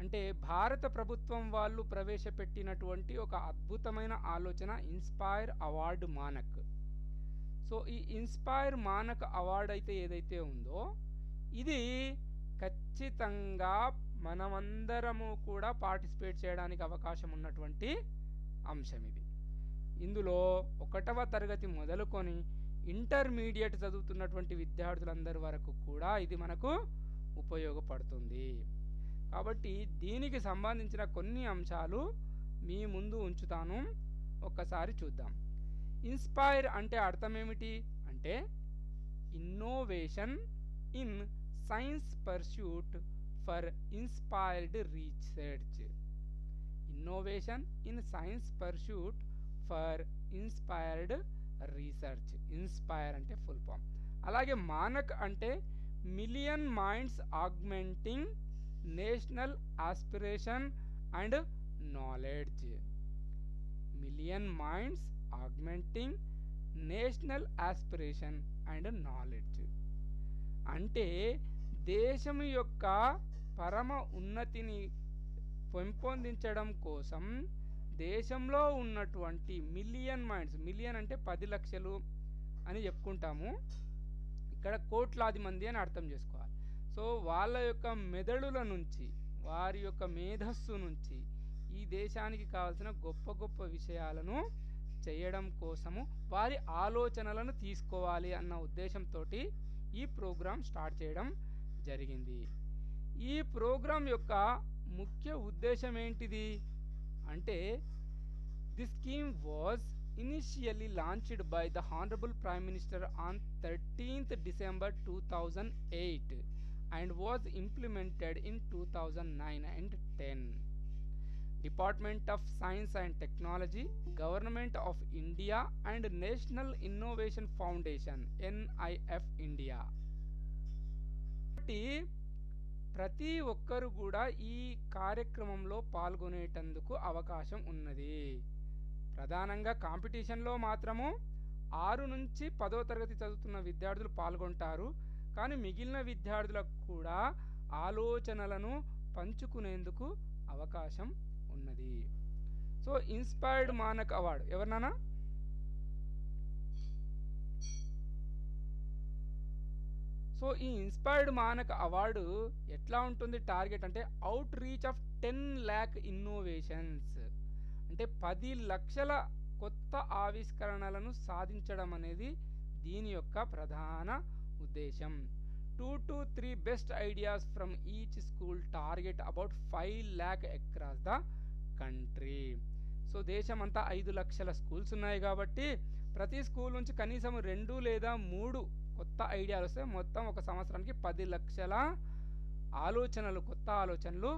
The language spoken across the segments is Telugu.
అంటే భారత ప్రభుత్వం వాళ్ళు ప్రవేశపెట్టినటువంటి ఒక అద్భుతమైన ఆలోచన ఇన్స్పైర్ అవార్డు మానక్. సో ఈ ఇన్స్పైర్ మానక్ అవార్డు అయితే ఏదైతే ఉందో ఇది ఖచ్చితంగా మనమందరము కూడా పార్టిసిపేట్ చేయడానికి అవకాశం ఉన్నటువంటి అంశం ఇది. ఇందులో 1వ తరగతి మొదలుకొని ఇంటర్మీడియట్ చదువుతున్నటువంటి విద్యార్థులందరి వరకు కూడా ఇది మనకు ఉపయోగపడుతుంది. కాబట్టి దీనికి సంబంధించిన కొన్ని అంశాలు మీ ముందు ఉంచుతాను, ఒక్కసారి చూద్దాం. ఇన్స్పైర్ అంటే అర్థం ఏమిటి అంటే innovation in science pursuit for inspired research. Innovation in science pursuit for inspired research. Inspire అంటే ఫుల్ ఫామ్. అలాగే మానక్ అంటే million minds augmenting national aspiration and knowledge. Million minds augmenting national aspiration and knowledge అంటే దేశం యొక్క పరమ ఉన్నతిని పెంపొందించడం కోసం దేశంలో ఉన్నటువంటి మిలియన్ మైండ్స్, మిలియన్ అంటే 10 లక్షలు అని చెప్పుకుంటాము, ఇక్కడ కోట్లాది మంది అని అర్థం చేసుకోవాలి. సో వాళ్ళ యొక్క మెదడుల నుంచి, వారి యొక్క మేధస్సు నుంచి ఈ దేశానికి కావాల్సిన గొప్ప గొప్ప విషయాలను చేయడం కోసము వారి ఆలోచనలను తీసుకోవాలి అన్న ఉద్దేశంతో ఈ ప్రోగ్రాం స్టార్ట్ చేయడం జరిగింది. ఈ ప్రోగ్రాం యొక్క ముఖ్య ఉద్దేశం ఏంటిది అంటే the scheme was initially launched by the Honorable Prime Minister on 13th December 2008 and was implemented in 2009 and 10. Department of Science and Technology, Government of India and National Innovation Foundation NIF India. ప్రతి ఒక్కరు కూడా ఈ కార్యక్రమంలో పాల్గొనేటందుకు అవకాశం ఉన్నది. ప్రధానంగా కాంపిటీషన్లో మాత్రము 6 నుంచి 10వ తరగతి చదువుతున్న విద్యార్థులు పాల్గొంటారు. కానీ మిగిలిన విద్యార్థులకు కూడా ఆలోచనలను పంచుకునేందుకు అవకాశం ఉన్నది. సో ఇన్స్పైర్డ్ మానక్ అవార్డు ఎవరినానా? సో ఈ ఇన్స్పైర్డ్ మానక్ అవార్డు ఎట్లా ఉంటుంది? టార్గెట్ అంటే out reach of 10 lakh innovations అంటే 10 లక్షల కొత్త ఆవిష్కరణలను సాధించడం అనేది దీని యొక్క ప్రధాన ఉద్దేశం. 2 to 3 best ideas from each school target about 5 lakh across the country. So దేశం అంతా 5 లక్షల స్కూల్స్ ఉన్నాయి కాబట్టి ప్రతి స్కూల్ నుంచి కనీసం 2 లేదా 3 కొత్త ఐడియాలు వస్తే మొత్తం ఒక సంవత్సరానికి 10 లక్షల ఆలోచనలు, కొత్త ఆలోచనలు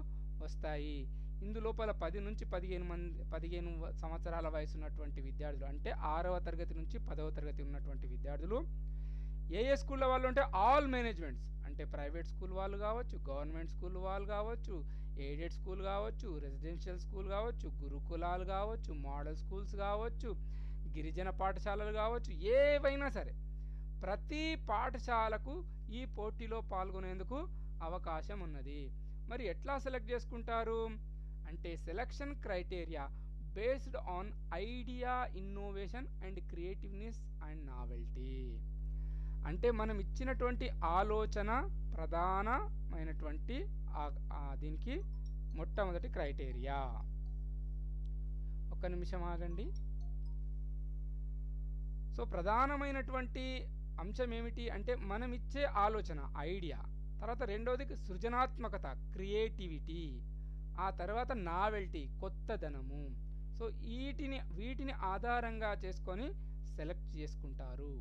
వస్తాయి. ఇందులోపల 10 నుంచి 15 సంవత్సరాల వయసు ఉన్నటువంటి విద్యార్థులు అంటే 6వ తరగతి నుంచి 10వ తరగతి ఉన్నటువంటి విద్యార్థులు ఏ స్కూళ్ళ వాళ్ళు అంటే ఆల్ మేనేజ్మెంట్స్ అంటే ప్రైవేట్ స్కూల్ వాళ్ళు కావచ్చు, గవర్నమెంట్ స్కూల్ వాళ్ళు కావచ్చు, ఎయిడెడ్ స్కూల్ కావచ్చు, రెసిడెన్షియల్ స్కూల్ కావచ్చు, గురుకులాలు కావచ్చు, మోడల్ స్కూల్స్ కావచ్చు, గిరిజన పాఠశాలలు కావచ్చు, ఏవైనా సరే ప్రతి పాఠశాలకు ఈ పోటీలో పాల్గొనేందుకు అవకాశం ఉన్నది. మరి ఎట్లా సెలెక్ట్ చేసుకుంటారు అంటే selection criteria based on idea, innovation and creativeness and novelty. అంటే మనం ఇచ్చినటువంటి ఆలోచన ప్రధానమైనటువంటి దీనికి మొట్టమొదటి క్రైటీరియా. ఒక్క నిమిషం ఆగండి. సో ప్రధానమైనటువంటి అంశం ఏమిటి అంటే మనం ఇచ్చే ఆలోచన ఐడియా, తర్వాత రెండవది సృజనాత్మకత క్రియేటివిటీ, ఆ తర్వాత నావెల్టీ కొత్తదనము. సో వీటిని ఆధారంగా చేసుకొని సెలెక్ట్ చేసుకుంటారు.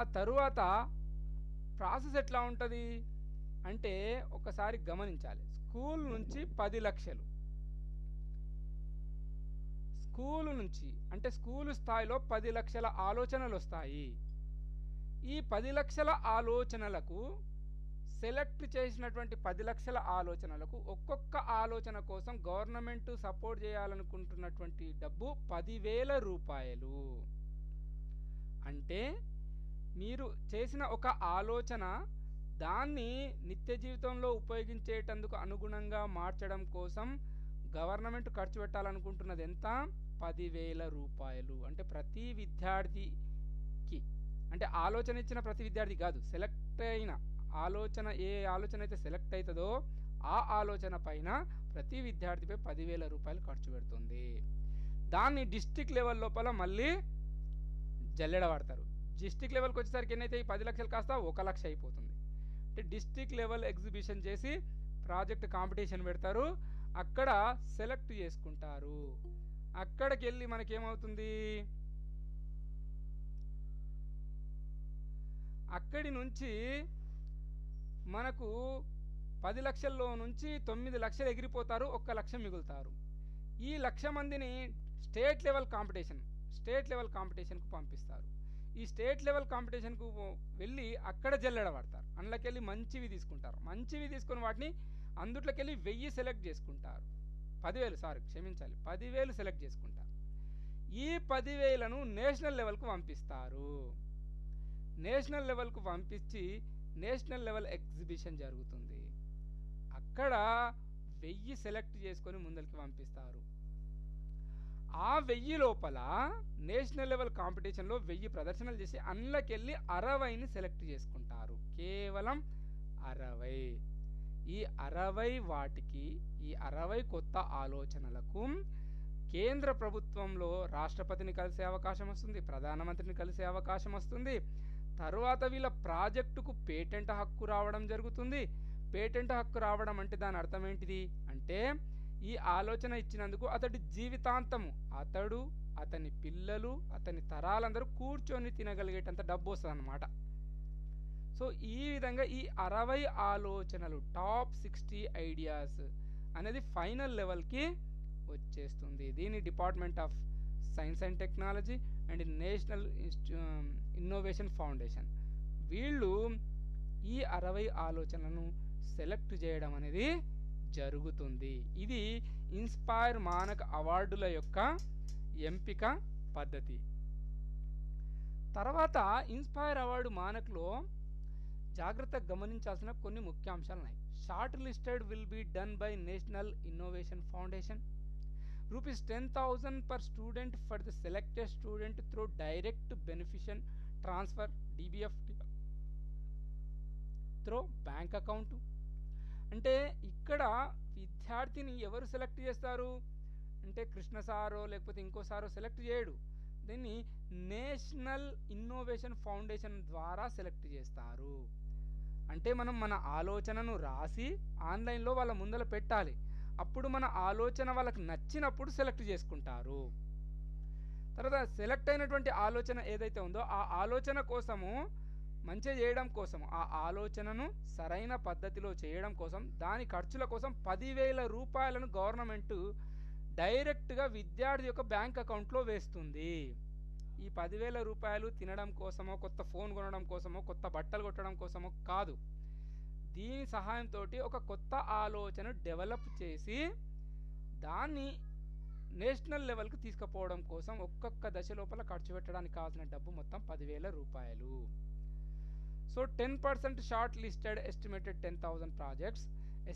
ఆ తరువాత ప్రాసెస్ ఎట్లా ఉంటుంది అంటే ఒకసారి గమనించాలి. స్కూల్ నుంచి 10 లక్షలు, స్కూలు నుంచి అంటే స్కూలు స్థాయిలో 10 లక్షల ఆలోచనలు వస్తాయి. ఈ 10 లక్షల ఆలోచనలకు సెలెక్ట్ చేసినటువంటి 10 లక్షల ఆలోచనలకు ఒక్కొక్క ఆలోచన కోసం గవర్నమెంట్ సపోర్ట్ చేయాలనుకుంటున్నటువంటి డబ్బు 10,000 రూపాయలు. అంటే మీరు చేసిన ఒక ఆలోచన దాన్ని నిత్య జీవితంలో ఉపయోగించేటందుకు అనుగుణంగా మార్చడం కోసం గవర్నమెంట్ ఖర్చు పెట్టాలనుకుంటున్నది ఎంత? 10,000 రూపాయలు. అంటే ప్రతి విద్యార్థికి, అంటే ఆలోచన ఇచ్చిన ప్రతి విద్యార్థి కాదు, సెలెక్ట్ అయిన ఆలోచన, ఏ ఆలోచన అయితే సెలెక్ట్ అవుతుందో ఆ ఆలోచన పైన ప్రతి విద్యార్థిపై 10,000 రూపాయలు ఖర్చు పెడుతుంది. దాన్ని డిస్ట్రిక్ట్ లెవెల్ లోపల మళ్ళీ జల్లెడబడతారు. డిస్ట్రిక్ట్ లెవెల్కి వచ్చేసరికి ఎన్నైతే ఈ 10 లక్షలు కాస్త 1 లక్ష అయిపోతుంది. అంటే డిస్ట్రిక్ట్ లెవెల్ ఎగ్జిబిషన్ చేసి ప్రాజెక్ట్ కాంపిటీషన్ పెడతారు, అక్కడ సెలెక్ట్ చేసుకుంటారు. అక్కడికి వెళ్ళి మనకేమవుతుంది, అక్కడి నుంచి మనకు 10 లక్షల్లో నుంచి 9 లక్షలు ఎగిరిపోతారు, 1 లక్ష మిగులుతారు. ఈ 1,00,000 మందిని స్టేట్ లెవెల్ కాంపిటీషన్కు పంపిస్తారు. ఈ స్టేట్ లెవెల్ కాంపిటీషన్కు వెళ్ళి అక్కడ జల్లెడబడతారు. అందులోకెళ్ళి మంచివి తీసుకుంటారు. మంచివి తీసుకుని వాటిని అందుట్లోకెళ్ళి 1000 సెలెక్ట్ చేసుకుంటారు. 10,000 సెలెక్ట్ చేసుకుంటారు. ఈ 10,000ను నేషనల్ లెవెల్కు పంపిస్తారు. నేషనల్ లెవెల్కు పంపించి నేషనల్ లెవెల్ ఎగ్జిబిషన్ జరుగుతుంది. అక్కడ 1000 సెలెక్ట్ చేసుకొని ముందరికి పంపిస్తారు. ఆ 1000 లోపల నేషనల్ లెవెల్ కాంపిటీషన్లో 1000 ప్రదర్శనలు చేసి అందులోకెళ్ళి 60ని సెలెక్ట్ చేసుకుంటారు. కేవలం 60. ఈ 60 వాటికి, ఈ 60 కొత్త ఆలోచనలకు కేంద్ర ప్రభుత్వంలో రాష్ట్రపతిని కలిసే అవకాశం వస్తుంది, ప్రధానమంత్రిని కలిసే అవకాశం వస్తుంది. తరువాత వీళ్ళ ప్రాజెక్టుకు పేటెంట్ హక్కు రావడం జరుగుతుంది. పేటెంట్ హక్కు రావడం అంటే దాని అర్థం ఏంటిది అంటే, ఈ ఆలోచన ఇచ్చినందుకు అతడి జీవితాంతము, అతడు, అతని పిల్లలు, అతని తరాలందరూ కూర్చొని తినగలిగేటంత డబ్బు వస్తుంది అన్నమాట. సో ఈ విధంగా ఈ 60 ఆలోచనలు, టాప్ 60 ఐడియాస్ అనేది ఫైనల్ లెవెల్కి వచ్చేస్తుంది. దీని department of science and technology and national Innovation foundation వీళ్ళు ఈ 60 ఆలోచనలను సెలెక్ట్ చేయడం అనేది జరుగుతుంది. ఇది ఇన్స్పైర్ మానక్ అవార్డుల యొక్క ఎంపిక పద్ధతి. తర్వాత ఇన్స్పైర్ అవార్డు మానక్లో జాగ్రత్తగా గమనించాల్సిన కొన్ని ముఖ్యాంశాలు ఉన్నాయి. Shortlisted will be done by National Innovation Foundation. ₹10,000 per student for the selected student through direct beneficial transfer DBFT through bank account. అంటే ఇక్కడ విద్యార్థిని ఎవరు సెలెక్ట్ చేస్తారు అంటే కృష్ణ సారో లేకపోతే ఇంకో సారో సెలెక్ట్ చేయడు. దీన్ని నేషనల్ ఇన్నోవేషన్ ఫౌండేషన్ ద్వారా సెలెక్ట్ చేస్తారు. అంటే మనం మన ఆలోచనను రాసి ఆన్లైన్లో వాళ్ళ ముందర పెట్టాలి. అప్పుడు మన ఆలోచన వాళ్ళకి నచ్చినప్పుడు సెలెక్ట్ చేసుకుంటారు. తర్వాత సెలెక్ట్ అయినటువంటి ఆలోచన ఏదైతే ఉందో ఆ ఆలోచన కోసము, మంచి చేయడం కోసం, ఆ ఆలోచనను సరైన పద్ధతిలో చేయడం కోసం, దాని ఖర్చుల కోసం 10,000 రూపాయలను గవర్నమెంట్ డైరెక్ట్గా విద్యార్థి యొక్క బ్యాంక్ అకౌంట్లో వేస్తుంది. ఈ 10,000 రూపాయలు తినడం కోసమో, కొత్త ఫోన్ కొనడం కోసమో, కొత్త బట్టలు కొట్టడం కోసమో కాదు. దీని సహాయంతో ఒక కొత్త ఆలోచన డెవలప్ చేసి దాన్ని నేషనల్ లెవెల్కి తీసుకుపోవడం కోసం ఒక్కొక్క దశ లోపల ఖర్చు పెట్టడానికి కావాల్సిన డబ్బు మొత్తం 10,000 రూపాయలు. So 10% short listed estimated 10,000 projects.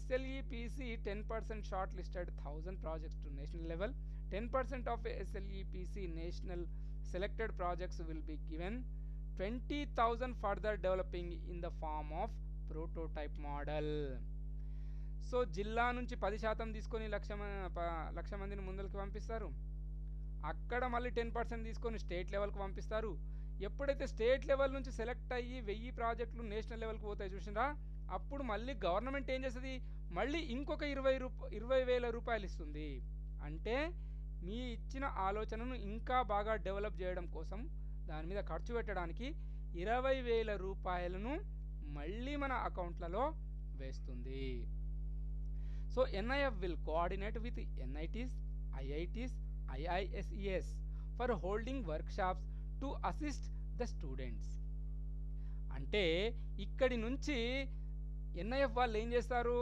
SLEPC 10% short listed 1,000 projects to national level. 10% of SLEPC national selected projects will be given 20,000 further developing in the form of prototype model. So జిల్లా నుంచి 10% తీసుకొని 1,00,000 మందిని ముందరికి పంపిస్తారు. అక్కడ మళ్ళీ 10% తీసుకొని స్టేట్ లెవెల్కి పంపిస్తారు. ఎప్పుడైతే స్టేట్ లెవెల్ నుంచి సెలెక్ట్ అయ్యి 1000 ప్రాజెక్టులు నేషనల్ లెవెల్కి పోతాయి చూసినా, అప్పుడు మళ్ళీ గవర్నమెంట్ ఏం చేస్తుంది, మళ్ళీ ఇంకొక 20,000 రూపాయలు ఇస్తుంది. అంటే మీ ఇచ్చిన ఆలోచనను ఇంకా బాగా డెవలప్ చేయడం కోసం, దాని మీద ఖర్చు పెట్టడానికి 20,000 రూపాయలను మళ్ళీ మన అకౌంట్లలో వేస్తుంది. So NIF will coordinate with NITs, IITs, IISES for holding workshops to assist the students. అంటే ఇక్కడి నుంచి NIF వాళ్ళు ఏం చేస్తారు,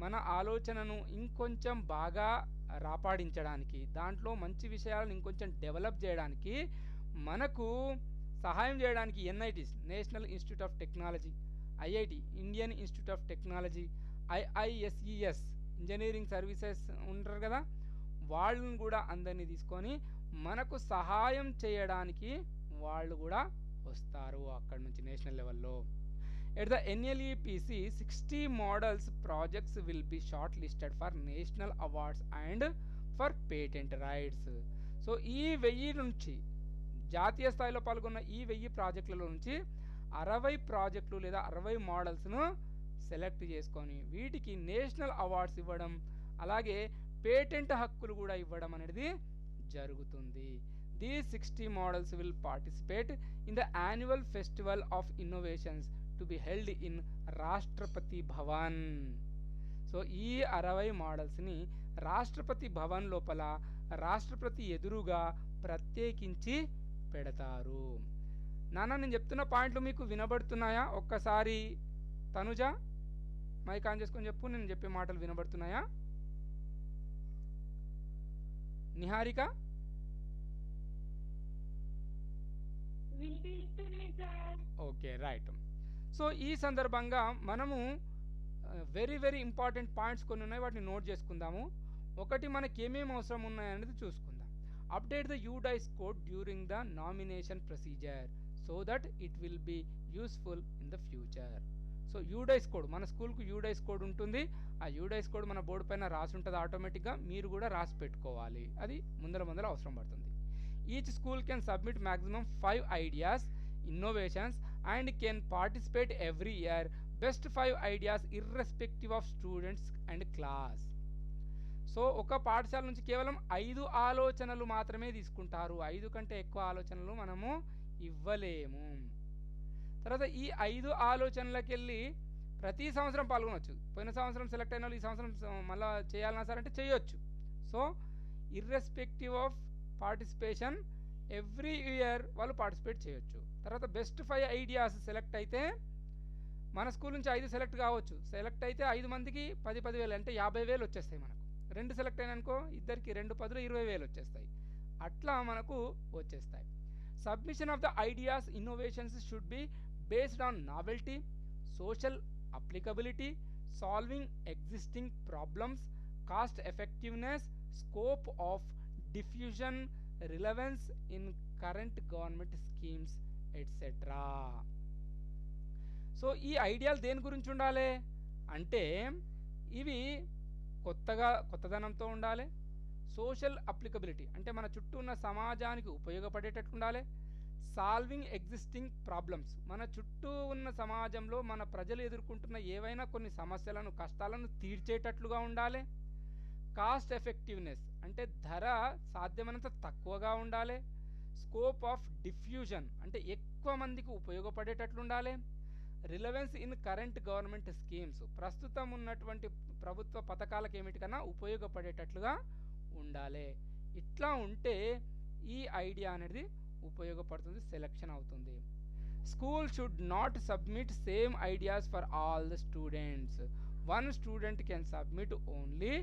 మన ఆలోచనను ఇంకొంచెం బాగా రాపాడించడానికి, దాంట్లో మంచి విషయాలను ఇంకొంచెం డెవలప్ చేయడానికి, మనకు సహాయం చేయడానికి NITs, national institute of technology, IIT Indian institute of technology, IISES engineering services ఉంటారు కదా, వాళ్ళని కూడా అందరినీ తీసుకొని మనకు సహాయం చేయడానికి వాళ్ళు కూడా వస్తారు అక్కడ నుంచి నేషనల్ లెవెల్లో. At the NLEPC 60 models projects will be short listed for national awards and for patent rights. So ఈ 1000 నుంచి జాతీయ స్థాయిలో పాల్గొన్న ఈ 1000 ప్రాజెక్టులలో నుంచి 60 ప్రాజెక్టులు లేదా 60 మోడల్స్ను సెలెక్ట్ చేసుకొని వీటికి నేషనల్ అవార్డ్స్ ఇవ్వడం, అలాగే పేటెంట్ హక్కులు కూడా ఇవ్వడం అనేది జరుగుతుంది. These 60 models will participate in the annual festival of innovations to be held in Rashtrapati Bhavan. So ఈ 60 మోడల్స్ని రాష్ట్రపతి భవన్ లోపల రాష్ట్రపతి ఎదురుగా ప్రత్యేకించి పెడతారు. నాన్న నేను చెప్తున్న పాయింట్లు మీకు వినబడుతున్నాయా? ఒక్కసారి తనుజ మైక్ ఆన్ చేసుకొని చెప్పు, నేను చెప్పే మాటలు వినబడుతున్నాయా? Niharika okay right. సో ఈ సందర్భంగా మనము వెరీ వెరీ ఇంపార్టెంట్ పాయింట్స్ కొన్ని ఉన్నాయి, వాటిని నోట్ చేసుకుందాము. ఒకటి, మనకి ఏమేమి అవసరం ఉన్నాయనేది చూసుకుందాం. Update the UDISE code during the nomination procedure so that it will be useful in the future. So UDISE code, మన స్కూల్కు యూడైస్ కోడ్ ఉంటుంది. ఆ యూడైస్ కోడ్ మన బోర్డు పైన రాసి ఉంటుంది ఆటోమేటిక్గా, మీరు కూడా రాసి పెట్టుకోవాలి, అది ముందర అవసరం పడుతుంది. Each school can submit maximum 5 ideas innovations and can participate every year. Best 5 ideas irrespective of students and class. So ఒక పాఠశాల నుంచి కేవలం 5 ఆలోచనలు మాత్రమే తీసుకుంటారు, 5 కంటే ఎక్కువ ఆలోచనలు మనము ఇవ్వలేము. తర్వాత ఈ 5 ఆలోచనలకు వెళ్ళి ప్రతి సంవత్సరం పాల్గొనవచ్చు. పోయిన సంవత్సరం సెలెక్ట్ అయిన వాళ్ళు ఈ సంవత్సరం మళ్ళీ చేయాలన్నా సరే అంటే చేయొచ్చు. So irrespective of participation every year వాళ్ళు పార్టిసిపేట్ చేయొచ్చు. తర్వాత బెస్ట్ 5 ఐడియాస్ సెలెక్ట్ అయితే మన స్కూల్ నుంచి 5 సెలెక్ట్ కావచ్చు. సెలెక్ట్ అయితే 5 మందికి 10,000 అంటే 50,000 వచ్చేస్తాయి మనకు. 2 సెలెక్ట్ అయినానుకో ఇద్దరికి 2 10 20,000 వచ్చేస్తాయి. అట్లా మనకు వచ్చేస్తాయి. Submission of the ideas innovations should be based on novelty, social applicability, solving existing problems, cost effectiveness, scope of diffusion, relevance in current government schemes etcetera. So ఈ ఐడియాలు దేని గురించి ఉండాలి అంటే ఇవి కొత్తదనంతో ఉండాలి. సోషల్ అప్లికబిలిటీ అంటే మన చుట్టూ ఉన్న సమాజానికి ఉపయోగపడేటట్టు ఉండాలి. సాల్వింగ్ ఎగ్జిస్టింగ్ ప్రాబ్లమ్స్ మన చుట్టూ ఉన్న సమాజంలో మన ప్రజలు ఎదుర్కొంటున్న ఏవైనా కొన్ని సమస్యలను కష్టాలను తీర్చేటట్లుగా ఉండాలి. కాస్ట్ ఎఫెక్టివ్నెస్ అంటే ధర సాధ్యమైనంత తక్కువగా ఉండాలి. స్కోప్ ఆఫ్ డిఫ్యూజన్ అంటే ఎక్కువ మందికి ఉపయోగపడేటట్లు ఉండాలి. Relevance in current government schemes ప్రస్తుతం ఉన్నటువంటి ప్రభుత్వ పథకాలకు ఏమిటికన్నా ఉపయోగపడేటట్లుగా ఉండాలి. ఇట్లా ఉంటే ఈ ఐడియా అనేది ఉపయోగపడుతుంది, సెలెక్షన్ అవుతుంది. School should not submit same ideas for all the students. 1 student can submit only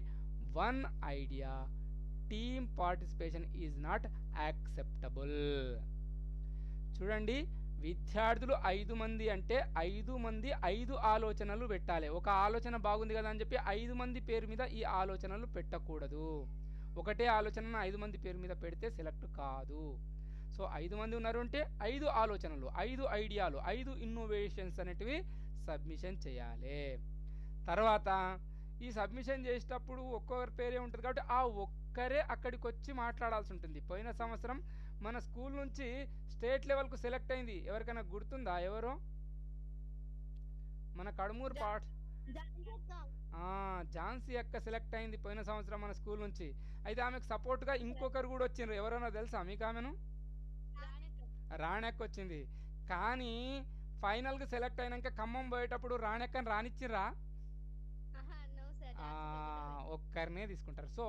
1 idea. Team participation is not acceptable. చూడండి, విద్యార్థులు 5 మంది అంటే 5 మంది 5 ఆలోచనలు పెట్టాలి. ఒక ఆలోచన బాగుంది కదా అని చెప్పి 5 మంది పేరు మీద ఈ ఆలోచనలు పెట్టకూడదు. ఒకటే ఆలోచన 5 మంది పేరు మీద పెడితే సెలెక్ట్ కాదు. సో 5 మంది ఉన్నారు అంటే 5 ఆలోచనలు, 5 ఐడియాలు, 5 ఇన్నోవేషన్స్ అనేటివి సబ్మిషన్ చేయాలి. తర్వాత ఈ సబ్మిషన్ చేసేటప్పుడు ఒక్కొక్కరి పేరే ఉంటుంది కాబట్టి ఆ ఒక్కరే అక్కడికి వచ్చి మాట్లాడాల్సి ఉంటుంది. పోయిన సంవత్సరం మన స్కూల్ నుంచి స్టేట్ లెవెల్కు సెలెక్ట్ అయింది, ఎవరికైనా గుర్తుందా? ఎవరో మన కడుమూరు ఝాన్సీ అక్క సెలెక్ట్ అయింది పోయిన సంవత్సరం మన స్కూల్ నుంచి. అయితే ఆమెకు సపోర్ట్గా ఇంకొకరు కూడా వచ్చిండ్రు. ఎవరైనా తెలుసా మీకు ఆమెను? రాణెక్క వచ్చింది. కానీ ఫైనల్గా సెలెక్ట్ అయినాక ఖమ్మం పోయేటప్పుడు రాణెక్కని రానిచ్చిర్రా? ఒక్కరినే తీసుకుంటారు. So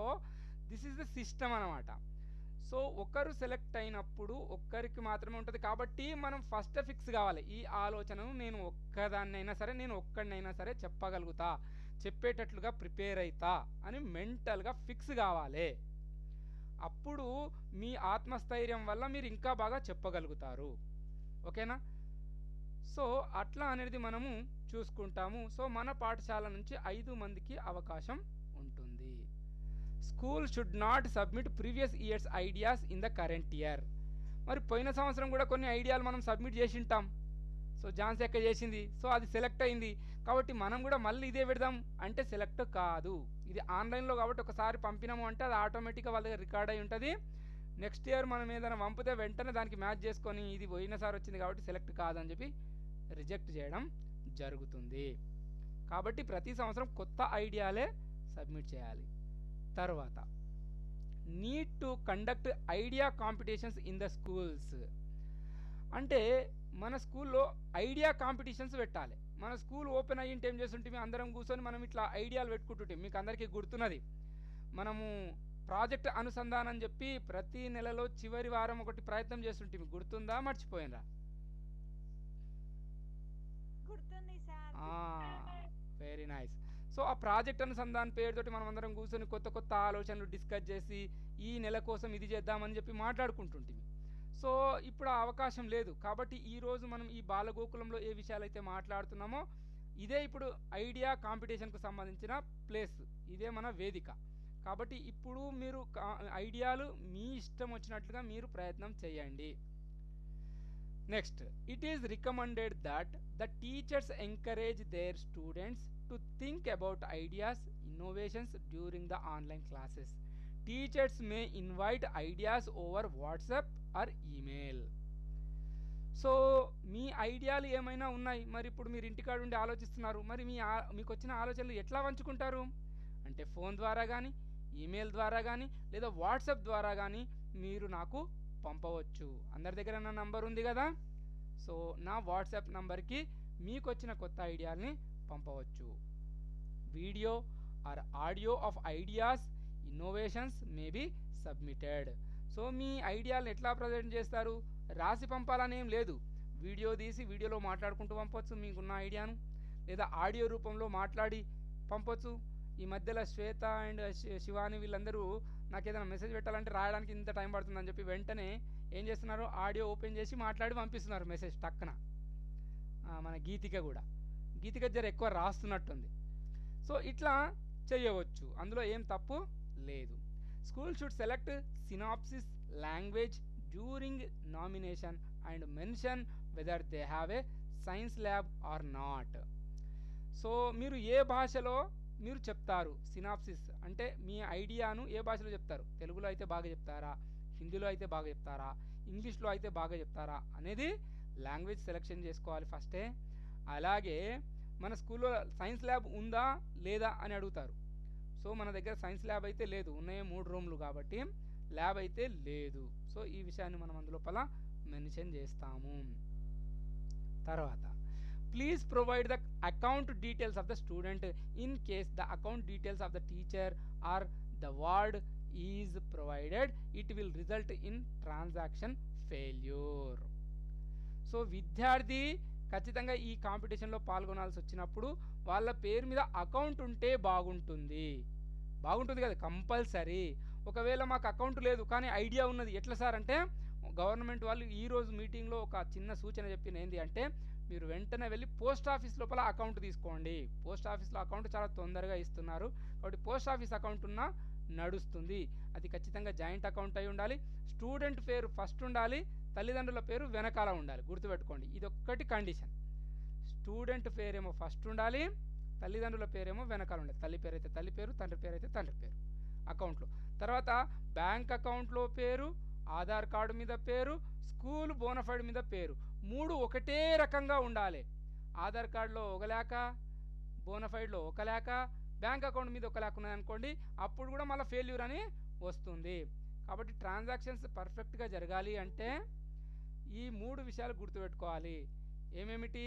this is the system అనమాట. సో ఒకరు సెలెక్ట్ అయినప్పుడు ఒక్కరికి మాత్రమే ఉంటుంది. కాబట్టి మనం ఫస్ట్ ఫిక్స్ కావాలి, ఈ ఆలోచనను నేను ఒక్కదాన్నైనా సరే, నేను ఒక్కడినైనా సరే చెప్పగలుగుతా, చెప్పేటట్లుగా ప్రిపేర్ అవుతా అని మెంటల్గా ఫిక్స్ కావాలి. అప్పుడు మీ ఆత్మస్థైర్యం వల్ల మీరు ఇంకా బాగా చెప్పగలుగుతారు. ఓకేనా? సో అట్లా అనేది మనము చూసుకుంటాము. సో మన పాఠశాల నుంచి 5 మందికి అవకాశం ఉంటుంది. School should not submit previous years ideas in the current year. మరి పోయిన సంవత్సరం కూడా కొన్ని ఐడియాలు మనం సబ్మిట్ చేసి ఉంటాం. సో ఝాన్సీ అక్క చేసింది, సో అది సెలెక్ట్ అయింది, కాబట్టి మనం కూడా మళ్ళీ ఇదే పెడదాం అంటే సెలెక్ట్ కాదు. ఇది ఆన్లైన్లో కాబట్టి ఒకసారి పంపినాము అంటే అది ఆటోమేటిక్గా వాళ్ళ దగ్గర రికార్డ్ అయి ఉంటుంది. నెక్స్ట్ ఇయర్ మనం ఏదైనా పంపితే వెంటనే దానికి మ్యాచ్ చేసుకొని ఇది పోయినసారి వచ్చింది కాబట్టి సెలెక్ట్ కాదని చెప్పి రిజెక్ట్ చేయడం జరుగుతుంది. కాబట్టి ప్రతి సంవత్సరం కొత్త ఐడియాలే సబ్మిట్ చేయాలి. తర్వాత need to conduct idea competitions in the schools. అంటే మన స్కూల్లో ఐడియా కాంపిటీషన్స్ పెట్టాలి. మన స్కూల్ ఓపెన్ అయ్యింటే ఏం చేస్తుంటే అందరం కూర్చొని మనం ఇట్లా ఐడియాలు పెట్టుకుంటుంటే మీకు అందరికీ గుర్తున్నది, మనము ప్రాజెక్ట్ అనుసంధానం అని చెప్పి ప్రతి నెలలో చివరి వారం ఒకటి ప్రయత్నం చేస్తుంటే మీకు గుర్తుందా, మర్చిపోయినరా? Very nice. సో ఆ ప్రాజెక్ట్ అనుసంధానం పేరుతోటి మనం అందరం కూర్చొని కొత్త కొత్త ఆలోచనలు డిస్కస్ చేసి ఈ నెల కోసం ఇది చేద్దామని చెప్పి మాట్లాడుకుంటుంటిమి. సో ఇప్పుడు ఆ అవకాశం లేదు. కాబట్టి ఈరోజు మనం ఈ బాలగోకులంలో ఏ విషయాలు అయితే మాట్లాడుతున్నామో ఇదే ఇప్పుడు ఐడియా కాంపిటీషన్కు సంబంధించిన ప్లేస్, ఇదే మన వేదిక. కాబట్టి ఇప్పుడు మీరు ఐడియాలు మీ ఇష్టం వచ్చినట్లుగా మీరు ప్రయత్నం చేయండి. Next, it is recommended that the teachers encourage their students to think about ideas innovations during the online classes. Teachers may invite ideas over WhatsApp or email. So మీ ఐడియాలు ఏమైనా ఉన్నాయి, మరి ఇప్పుడు మీరు ఇంటికాడ ఉండి ఆలోచిస్తున్నారు, మరి మీకు వచ్చిన ఆలోచనలు ఎట్లా పంచుకుంటారు అంటే ఫోన్ ద్వారా కానీ, ఈమెయిల్ ద్వారా కానీ, లేదా వాట్సాప్ ద్వారా కానీ మీరు నాకు పంపవచ్చు. అందరి దగ్గర నా నంబర్ ఉంది కదా, సో నా వాట్సాప్ నంబర్కి మీకు వచ్చిన కొత్త ఐడియాల్ని పంపవచ్చు. Video or audio of ideas innovations may be submitted. So మీ ఐడియాలను ఎట్లా ప్రజెంట్ చేస్తారు, రాసి పంపాలని ఏం లేదు, వీడియో తీసి వీడియోలో మాట్లాడుకుంటూ పంపొచ్చు మీకున్న ఐడియాను, లేదా ఆడియో రూపంలో మాట్లాడి పంపొచ్చు. ఈ మధ్యలో శ్వేత అండ్ శివాని వీళ్ళందరూ నాకు ఏదైనా మెసేజ్ పెట్టాలంటే రాయడానికి ఇంత టైం పడుతుందని చెప్పి వెంటనే ఏం చేస్తున్నారు, ఆడియో ఓపెన్ చేసి మాట్లాడి పంపిస్తున్నారు మెసేజ్ టక్కన. మన గీతిక జర ఎక్కువ రాస్తున్నట్టుంది. సో ఇట్లా చేయవచ్చు, అందులో ఏం తప్పు లేదు. School should select synopsis language during nomination and mention whether they have a science lab or not. So మీరు ఏ భాషలో మీరు చెప్తారు, సినాప్సిస్ అంటే మీ ఐడియాను ఏ భాషలో చెప్తారు, తెలుగులో అయితే బాగా చెప్తారా, హిందీలో అయితే బాగా చెప్తారా, ఇంగ్లీష్లో అయితే బాగా చెప్తారా అనేది లాంగ్వేజ్ సెలెక్షన్ చేసుకోవాలి ఫస్టే. అలాగే మన స్కూల్లో సైన్స్ ల్యాబ్ ఉందా లేదా అని అడుగుతారు. సో మన దగ్గర సైన్స్ ల్యాబ్ అయితే లేదు, ఉన్నాయే 3 రూమ్లు కాబట్టి ల్యాబ్ అయితే లేదు. సో ఈ విషయాన్ని మనం అందులోపల మెన్షన్ చేస్తాము. తర్వాత please provide the account details of the student in case the account details of the teacher or the ward is provided it will result in transaction failure. So విద్యార్థి ఖచ్చితంగా ఈ కాంపిటీషన్లో పాల్గొనాల్సి వచ్చినప్పుడు వాళ్ళ పేరు మీద అకౌంట్ ఉంటే బాగుంటుంది కదా, కంపల్సరీ. ఒకవేళ మాకు అకౌంట్ లేదు కానీ ఐడియా ఉన్నది, ఎట్లా సార్ అంటే గవర్నమెంట్ వాళ్ళు ఈరోజు మీటింగ్లో ఒక చిన్న సూచన చెప్పిన ఏంటి అంటే మీరు వెంటనే వెళ్ళి పోస్ట్ ఆఫీస్ లోపల అకౌంట్ తీసుకోండి. పోస్ట్ ఆఫీస్లో అకౌంట్ చాలా తొందరగా ఇస్తున్నారు కాబట్టి పోస్ట్ ఆఫీస్ అకౌంట్ ఉన్నా నడుస్తుంది. అది ఖచ్చితంగా జాయింట్ అకౌంట్ అయి ఉండాలి, స్టూడెంట్ పేరు ఫస్ట్ ఉండాలి, తల్లిదండ్రుల పేరు వెనకాల ఉండాలి, గుర్తుపెట్టుకోండి. ఇది ఒక్కటి కండిషన్. స్టూడెంట్ పేరేమో ఫస్ట్ ఉండాలి, తల్లిదండ్రుల పేరేమో వెనకాల ఉండాలి. తల్లి పేరు అయితే తల్లి పేరు, తండ్రి పేరు అయితే తండ్రి పేరు అకౌంట్లో. తర్వాత బ్యాంక్ అకౌంట్లో పేరు, ఆధార్ కార్డు మీద పేరు, స్కూల్ బోనఫైడ్ మీద పేరు, 3 ఒకటే రకంగా ఉండాలి. ఆధార్ కార్డులో ఒక లేక, బోనఫైడ్లో ఒక లేక, బ్యాంక్ అకౌంట్ మీద ఒక లేక ఉన్నాయనుకోండి, అప్పుడు కూడా మళ్ళీ ఫెయిల్యూర్ అని వస్తుంది. కాబట్టి ట్రాన్సాక్షన్స్ పర్ఫెక్ట్గా జరగాలి అంటే ఈ 3 విషయాలు గుర్తుపెట్టుకోవాలి. ఏమేమిటి?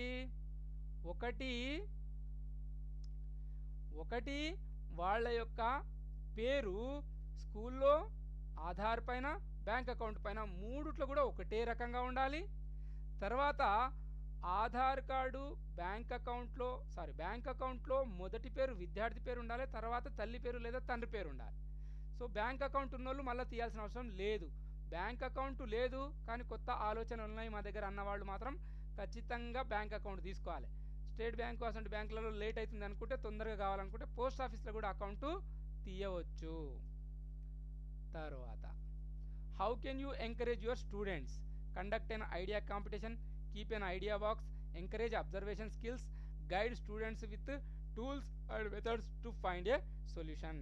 ఒకటి వాళ్ళ యొక్క పేరు స్కూల్లో, ఆధార్ పైన, బ్యాంక్ అకౌంట్ పైన 3 కూడా ఒకటే రకంగా ఉండాలి. తర్వాత ఆధార్ కార్డు, బ్యాంక్ అకౌంట్లో మొదటి పేరు విద్యార్థి పేరు ఉండాలి, తర్వాత తల్లి పేరు లేదా తండ్రి పేరు ఉండాలి. సో బ్యాంక్ అకౌంట్ ఉన్నోళ్ళు మళ్ళీ తీయాల్సిన అవసరం లేదు. బ్యాంక్ అకౌంట్ లేదు కానీ కొత్త ఆలోచనలు ఉన్నాయి మా దగ్గర అన్నవాళ్ళు మాత్రం ఖచ్చితంగా బ్యాంక్ అకౌంట్ తీసుకోవాలి. స్టేట్ బ్యాంకు అసలు బ్యాంకులలో లేట్ అవుతుంది అనుకుంటే, తొందరగా కావాలనుకుంటే పోస్ట్ ఆఫీస్లో కూడా అకౌంటు తీయవచ్చు. తర్వాత how can you encourage your students? Conduct an idea competition, keep an idea box, encourage observation skills, guide students with tools and methods to find a solution.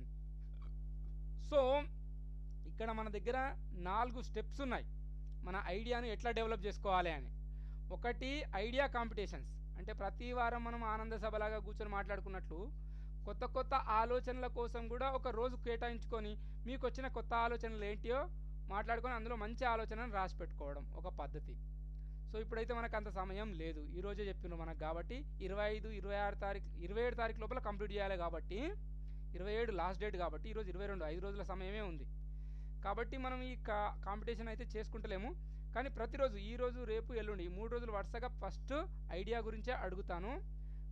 So ఇక్కడ మన దగ్గర 4 స్టెప్స్ ఉన్నాయి మన ఐడియాను ఎట్లా డెవలప్ చేసుకోవాలి అని. ఒకటి ఐడియా కాంపిటీషన్స్, అంటే ప్రతి వారం మనం ఆనంద సభలాగా కూర్చొని మాట్లాడుకున్నట్లు కొత్త కొత్త ఆలోచనల కోసం కూడా ఒక రోజు కేటాయించుకొని మీకు వచ్చిన కొత్త ఆలోచనలు ఏంటియో మాట్లాడుకొని అందులో మంచి ఆలోచనను రాసి పెట్టుకోవడం ఒక పద్ధతి. సో ఇప్పుడైతే మనకు అంత సమయం లేదు, ఈరోజే చెప్పినాం మనకు కాబట్టి 25, 26 తారీఖు 27 తారీఖు లోపల కంప్లీట్ చేయాలి కాబట్టి 27 లాస్ట్ డేట్ కాబట్టి ఈరోజు 22, 5 రోజుల సమయమే ఉంది. కాబట్టి మనం ఈ కాంపిటీషన్ అయితే చేసుకుంటలేము, కానీ ప్రతిరోజు ఈరోజు రేపు ఎల్లుండి ఈ 3 రోజులు వరుసగా ఫస్ట్ ఐడియా గురించే అడుగుతాను.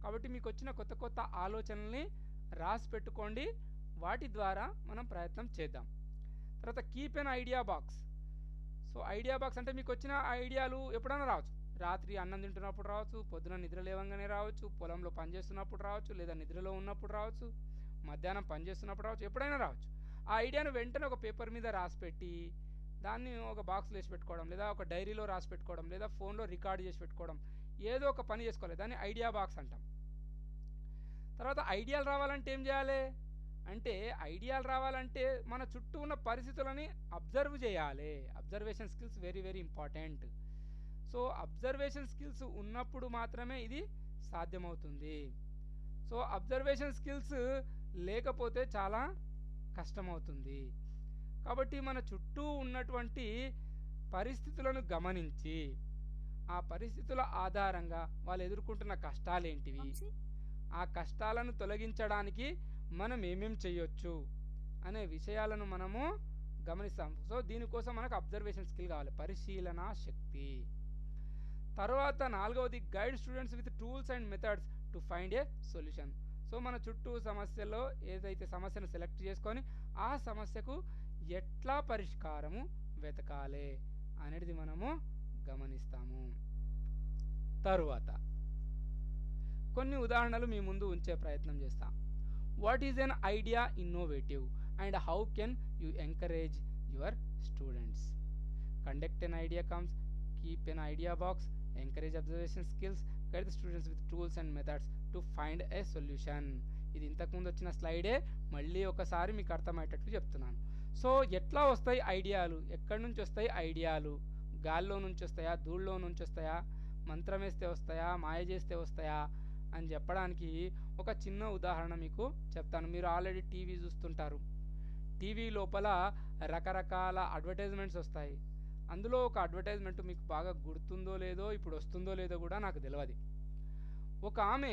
కాబట్టి మీకు వచ్చిన కొత్త కొత్త ఆలోచనల్ని రాసి పెట్టుకోండి, వాటి ద్వారా మనం ప్రయత్నం చేద్దాం. తర్వాత keep an idea box. So idea box అంటే మీకు వచ్చిన ఐడియాలు ఎప్పుడైనా రావచ్చు, రాత్రి అన్నం తింటున్నప్పుడు రావచ్చు, పొద్దున నిద్ర లేవంగానే రావచ్చు, పొలంలో పనిచేస్తున్నప్పుడు రావచ్చు, లేదా నిద్రలో ఉన్నప్పుడు రావచ్చు, మధ్యాహ్నం పనిచేస్తున్నప్పుడు రావచ్చు, ఎప్పుడైనా రావచ్చు. ఆ ఐడియాను వెంటనే ఒక పేపర్ మీద రాసి పెట్టి దాన్ని ఒక బాక్స్లో వేసి పెట్టుకోవడం, లేదా ఒక డైరీలో రాసి పెట్టుకోవడం, లేదా ఫోన్లో రికార్డ్ చేసి పెట్టుకోవడం, ఏదో ఒక పని చేసుకోవాలి, దాన్ని ఐడియా బాక్స్ అంటాం. తర్వాత ఐడియాలు రావాలంటే ఏం చేయాలి అంటే, ఐడియాలు రావాలంటే మన చుట్టూ ఉన్న పరిస్థితులని అబ్జర్వ్ చేయాలి. Observation skills very very important. So observation skills ఉన్నప్పుడు మాత్రమే ఇది సాధ్యమవుతుంది. సో అబ్జర్వేషన్ స్కిల్స్ లేకపోతే చాలా కష్టమవుతుంది. కాబట్టి మన చుట్టూ ఉన్నటువంటి పరిస్థితులను గమనించి ఆ పరిస్థితుల ఆధారంగా వాళ్ళు ఎదుర్కొంటున్న కష్టాలేంటివి, ఆ కష్టాలను తొలగించడానికి మనం ఏమేం చేయొచ్చు అనే విషయాలను మనము గమనిస్తాం. సో దీనికోసం మనకు అబ్జర్వేషన్ స్కిల్ కావాలి, పరిశీలన శక్తి. తర్వాత 4వది guide students with tools and methods to find a solution. So మన చుట్టూ సమస్యలో ఏదైతే సమస్యను సెలెక్ట్ చేసుకొని ఆ సమస్యకు ఎట్లా పరిష్కారము వెతకాలి అనేది మనము గమనిస్తాము. తరువాత కొన్ని ఉదాహరణలు మీ ముందు ఉంచే ప్రయత్నం చేస్తాం. What is an idea innovative and how can you encourage your students? Conduct an idea comes, keep an idea box, encourage observation skills, guide the students with tools and methods to find a solution. ఇది ఇంతకుముందు వచ్చిన స్లైడే మళ్ళీ ఒకసారి మీకు అర్థమయ్యేటట్లు చెప్తున్నాను. సో ఎట్లా వస్తాయి ఐడియాలు, ఎక్కడి నుంచి వస్తాయి ఐడియాలు? గాల్లో నుంచి వస్తాయా, ధూళ్ళలో నుంచి వస్తాయా, మంత్రం వేస్తే వస్తాయా, మాయ చేస్తే వస్తాయా అని చెప్పడానికి ఒక చిన్న ఉదాహరణ మీకు చెప్తాను. మీరు ఆల్రెడీ టీవీ చూస్తుంటారు, టీవీ లోపల రకరకాల అడ్వర్టైజ్మెంట్స్ వస్తాయి. అందులో ఒక అడ్వర్టైజ్మెంట్ మీకు బాగా గుర్తుందో లేదో, ఇప్పుడు వస్తుందో లేదో కూడా నాకు తెలియదు. ఒక ఆమె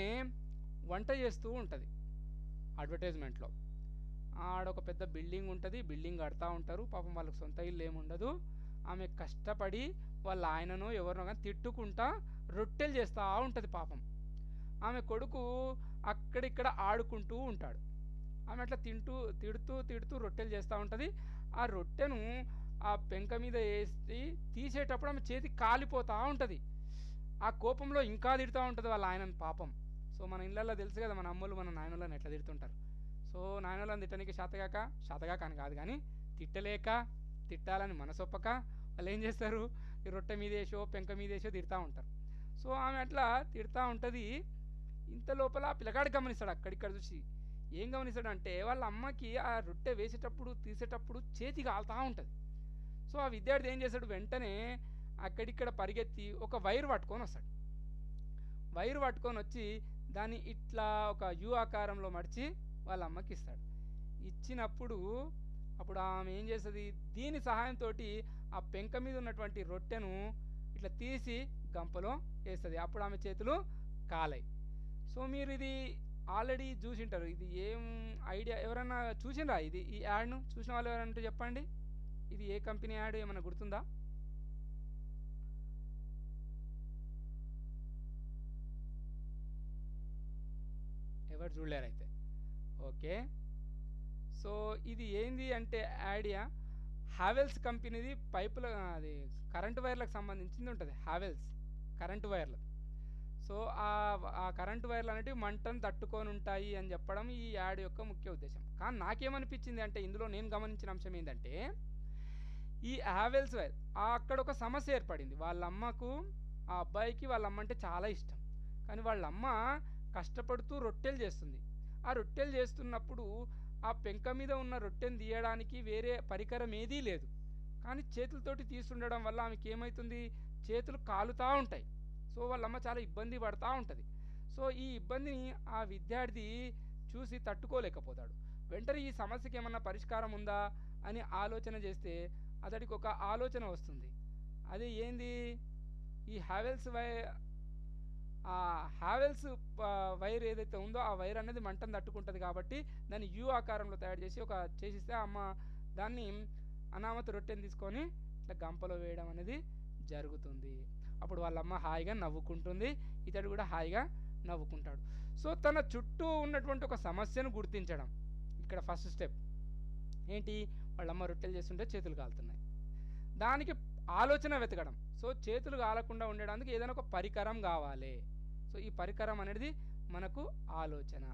వంట చేస్తూ ఉంటుంది అడ్వర్టైజ్మెంట్లో. ఆడొక పెద్ద బిల్డింగ్ ఉంటుంది, బిల్డింగ్ కడతా ఉంటారు, పాపం వాళ్ళకి సొంత ఇల్లు ఏముండదు. ఆమె కష్టపడి వాళ్ళ ఆయనను ఎవరినో కానీ తిట్టుకుంటా రొట్టెలు చేస్తూ ఉంటుంది. పాపం ఆమె కొడుకు అక్కడిక్కడ ఆడుకుంటూ ఉంటాడు. ఆమె అట్లా తిడుతూ రొట్టెలు చేస్తూ ఉంటుంది. ఆ రొట్టెను ఆ పెంక మీద వేసి తీసేటప్పుడు ఆమె చేతి కాలిపోతూ ఉంటుంది. ఆ కోపంలో ఇంకా తిడుతూ ఉంటుంది వాళ్ళ ఆయనను పాపం. సో మన ఇళ్ళల్లో తెలుసు కదా, మన అమ్మలు మన నాయనలను ఎట్లా తిడుతుంటారు. సో నాయనలను తిట్టడానికి శాతగాక అని కాదు, కానీ తిట్టాలని మనసొప్పక వాళ్ళు ఏం చేస్తారు, ఈ రొట్టె మీద వేసో పెంక మీద వేసో తిడతా ఉంటారు. సో ఆమె అట్లా తిడతా ఉంటుంది. ఇంత లోపల ఆ పిల్లగాడు గమనిస్తాడు, అక్కడిక్కడ చూసి ఏం గమనిస్తాడు అంటే, వాళ్ళ అమ్మకి ఆ రొట్టె వేసేటప్పుడు తీసేటప్పుడు చేతి కాలుతూ ఉంటుంది. సో ఆ విద్యార్థి ఏం చేస్తాడు, వెంటనే అక్కడిక్కడ పరిగెత్తి ఒక వైర్ పట్టుకొని వస్తాడు. వైర్ పట్టుకొని వచ్చి దాన్ని ఇట్లా ఒక యు ఆకారంలో మడిచి వాళ్ళ అమ్మకి ఇస్తాడు. ఇచ్చినప్పుడు అప్పుడు ఆమె ఏం చేస్తుంది, దీని సహాయంతో ఆ పెంక మీద ఉన్నటువంటి రొట్టెను ఇట్లా తీసి గంపలో వేస్తుంది. అప్పుడు ఆమె చేతులు కాలాయి. సో మీరు ఇది ఆల్రెడీ చూసింటారు. ఇది ఏం ఐడియా, ఎవరన్నా చూసిండ్రా ఇది? ఈ యాడ్ను చూసిన వాళ్ళు ఎవరంటే చెప్పండి, ఇది ఏ కంపెనీ యాడ్, ఏమన్నా గుర్తుందా? ఎవరు చూడలేరైతే ఓకే. సో ఇది ఏంది అంటే ఐడియా హ్యావెల్స్ కంపెనీది, పైపుల అది కరెంటు వైర్లకు సంబంధించింది ఉంటుంది. హ్యావెల్స్ కరెంటు వైర్లు. సో ఆ కరెంటు వైర్లు అనేటివి మంటను తట్టుకొని ఉంటాయి అని చెప్పడం ఈ యాడ్ యొక్క ముఖ్య ఉద్దేశం. కానీ నాకేమనిపించింది అంటే ఇందులో నేను గమనించిన అంశం ఏంటంటే ఈ హ్యావెల్స్ వైర్ అక్కడ ఒక సమస్య ఏర్పడింది. వాళ్ళ అమ్మకు ఆ అబ్బాయికి వాళ్ళ అమ్మ అంటే చాలా ఇష్టం. కానీ వాళ్ళ అమ్మ కష్టపడుతూ రొట్టెలు చేస్తుంది. ఆ రొట్టెలు చేస్తున్నప్పుడు ఆ పెంక మీద ఉన్న రొట్టెను తీయడానికి వేరే పరికరం ఏదీ లేదు. కానీ చేతులతోటి తీస్తుండడం వల్ల ఆమెకి ఏమవుతుంది, చేతులు కాలుతూ ఉంటాయి. సో వాళ్ళమ్మ చాలా ఇబ్బంది పడుతూ ఉంటుంది. సో ఈ ఇబ్బందిని ఆ విద్యార్థి చూసి తట్టుకోలేకపోతాడు. వెంటనే ఈ సమస్యకి ఏమన్నా పరిష్కారం ఉందా అని ఆలోచన చేస్తే అతడికి ఒక ఆలోచన వస్తుంది. అది ఏంది, ఈ హ్యావెల్స్ వైర్ ఏదైతే ఉందో ఆ వైర్ అనేది మంటను తట్టుకుంటుంది కాబట్టి దాన్ని యూ ఆకారంలో తయారు చేసి చేసిస్తే అమ్మ దాన్ని అనామత రొట్టెని తీసుకొని ఇట్లా గంపలో వేయడం అనేది జరుగుతుంది. అప్పుడు వాళ్ళమ్మ హాయిగా నవ్వుకుంటుంది, ఇతడు కూడా హాయిగా నవ్వుకుంటాడు. సో తన చుట్టూ ఉన్నటువంటి ఒక సమస్యను గుర్తించడం ఇక్కడ ఫస్ట్ స్టెప్ ఏంటి, వాళ్ళమ్మ రొట్టెలు చేస్తుంటే చేతులు కాలుతున్నాయి, దానికి ఆలోచన వెతకడం. సో చేతులు కాలకుండా ఉండడానికి ఏదైనా ఒక పరికరం కావాలి. సో ఈ పరికరం అనేది మనకు ఆలోచన.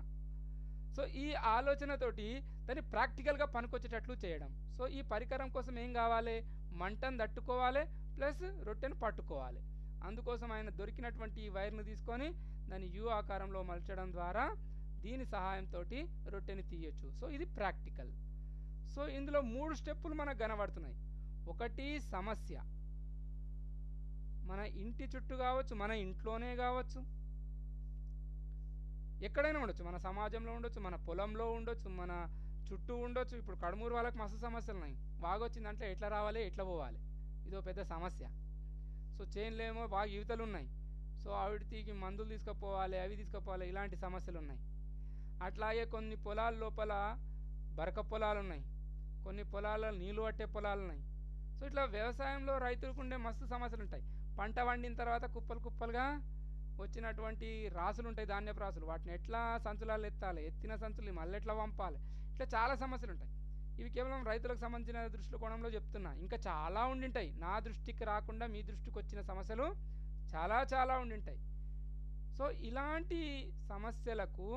సో ఈ ఆలోచనతోటి దాన్ని ప్రాక్టికల్గా పనికొచ్చేటట్లు చేయడం. సో ఈ పరికరం కోసం ఏం కావాలి, మంటను తట్టుకోవాలి ప్లస్ రొట్టెను పట్టుకోవాలి. అందుకోసం ఆయన దొరికినటువంటి ఈ వైర్ను తీసుకొని దాన్ని యూ ఆకారంలో మలచడం ద్వారా దీని సహాయంతో రొట్టెని తీయొచ్చు. సో ఇది ప్రాక్టికల్. సో ఇందులో 3 స్టెప్పులు మనకు కనబడుతున్నాయి. ఒకటి సమస్య, మన ఇంటి చుట్టూ కావచ్చు, మన ఇంట్లోనే కావచ్చు, ఎక్కడైనా ఉండొచ్చు, మన సమాజంలో ఉండొచ్చు, మన పొలంలో ఉండొచ్చు, మన చుట్టూ ఉండొచ్చు. ఇప్పుడు కడుమూరు వాళ్ళకి మస్తు సమస్యలు ఉన్నాయి. వాగొచ్చిందంటే ఎట్లా రావాలి, ఎట్లా పోవాలి, ఇదో పెద్ద సమస్య. సో చేన్లేమో బాగా యువతలు ఉన్నాయి. సో ఆవిడికి మందులు తీసుకుపోవాలి, అవి తీసుకుపోవాలి, ఇలాంటి సమస్యలు ఉన్నాయి. అట్లాగే కొన్ని పొలాల లోపల బరక పొలాలు ఉన్నాయి, కొన్ని పొలాల్లో నీళ్ళు పట్టే పొలాలు ఉన్నాయి. సో ఇట్లా వ్యవసాయంలో రైతులకు ఉండే మస్తు సమస్యలు ఉంటాయి. పంట వండిన తర్వాత కుప్పలు కుప్పలుగా వచ్చినటువంటి రాసులు ఉంటాయి, ధాన్యపు రాసులు, వాటిని ఎట్లా సంచులాలు ఎత్తాలి, ఎత్తిన సంచులు మళ్ళీ ఎట్లా పంపాలి, ఇట్లా చాలా సమస్యలు ఉంటాయి. ఇవి కేవలం రైతులకు సంబంధించిన దృష్టికోణంలో చెప్తున్నా. ఇంకా చాలా ఉండింటాయి, నా దృష్టికి రాకుండా మీ దృష్టికి వచ్చిన సమస్యలు చాలా చాలా ఉండింటాయి. సో ఇలాంటి సమస్యలకు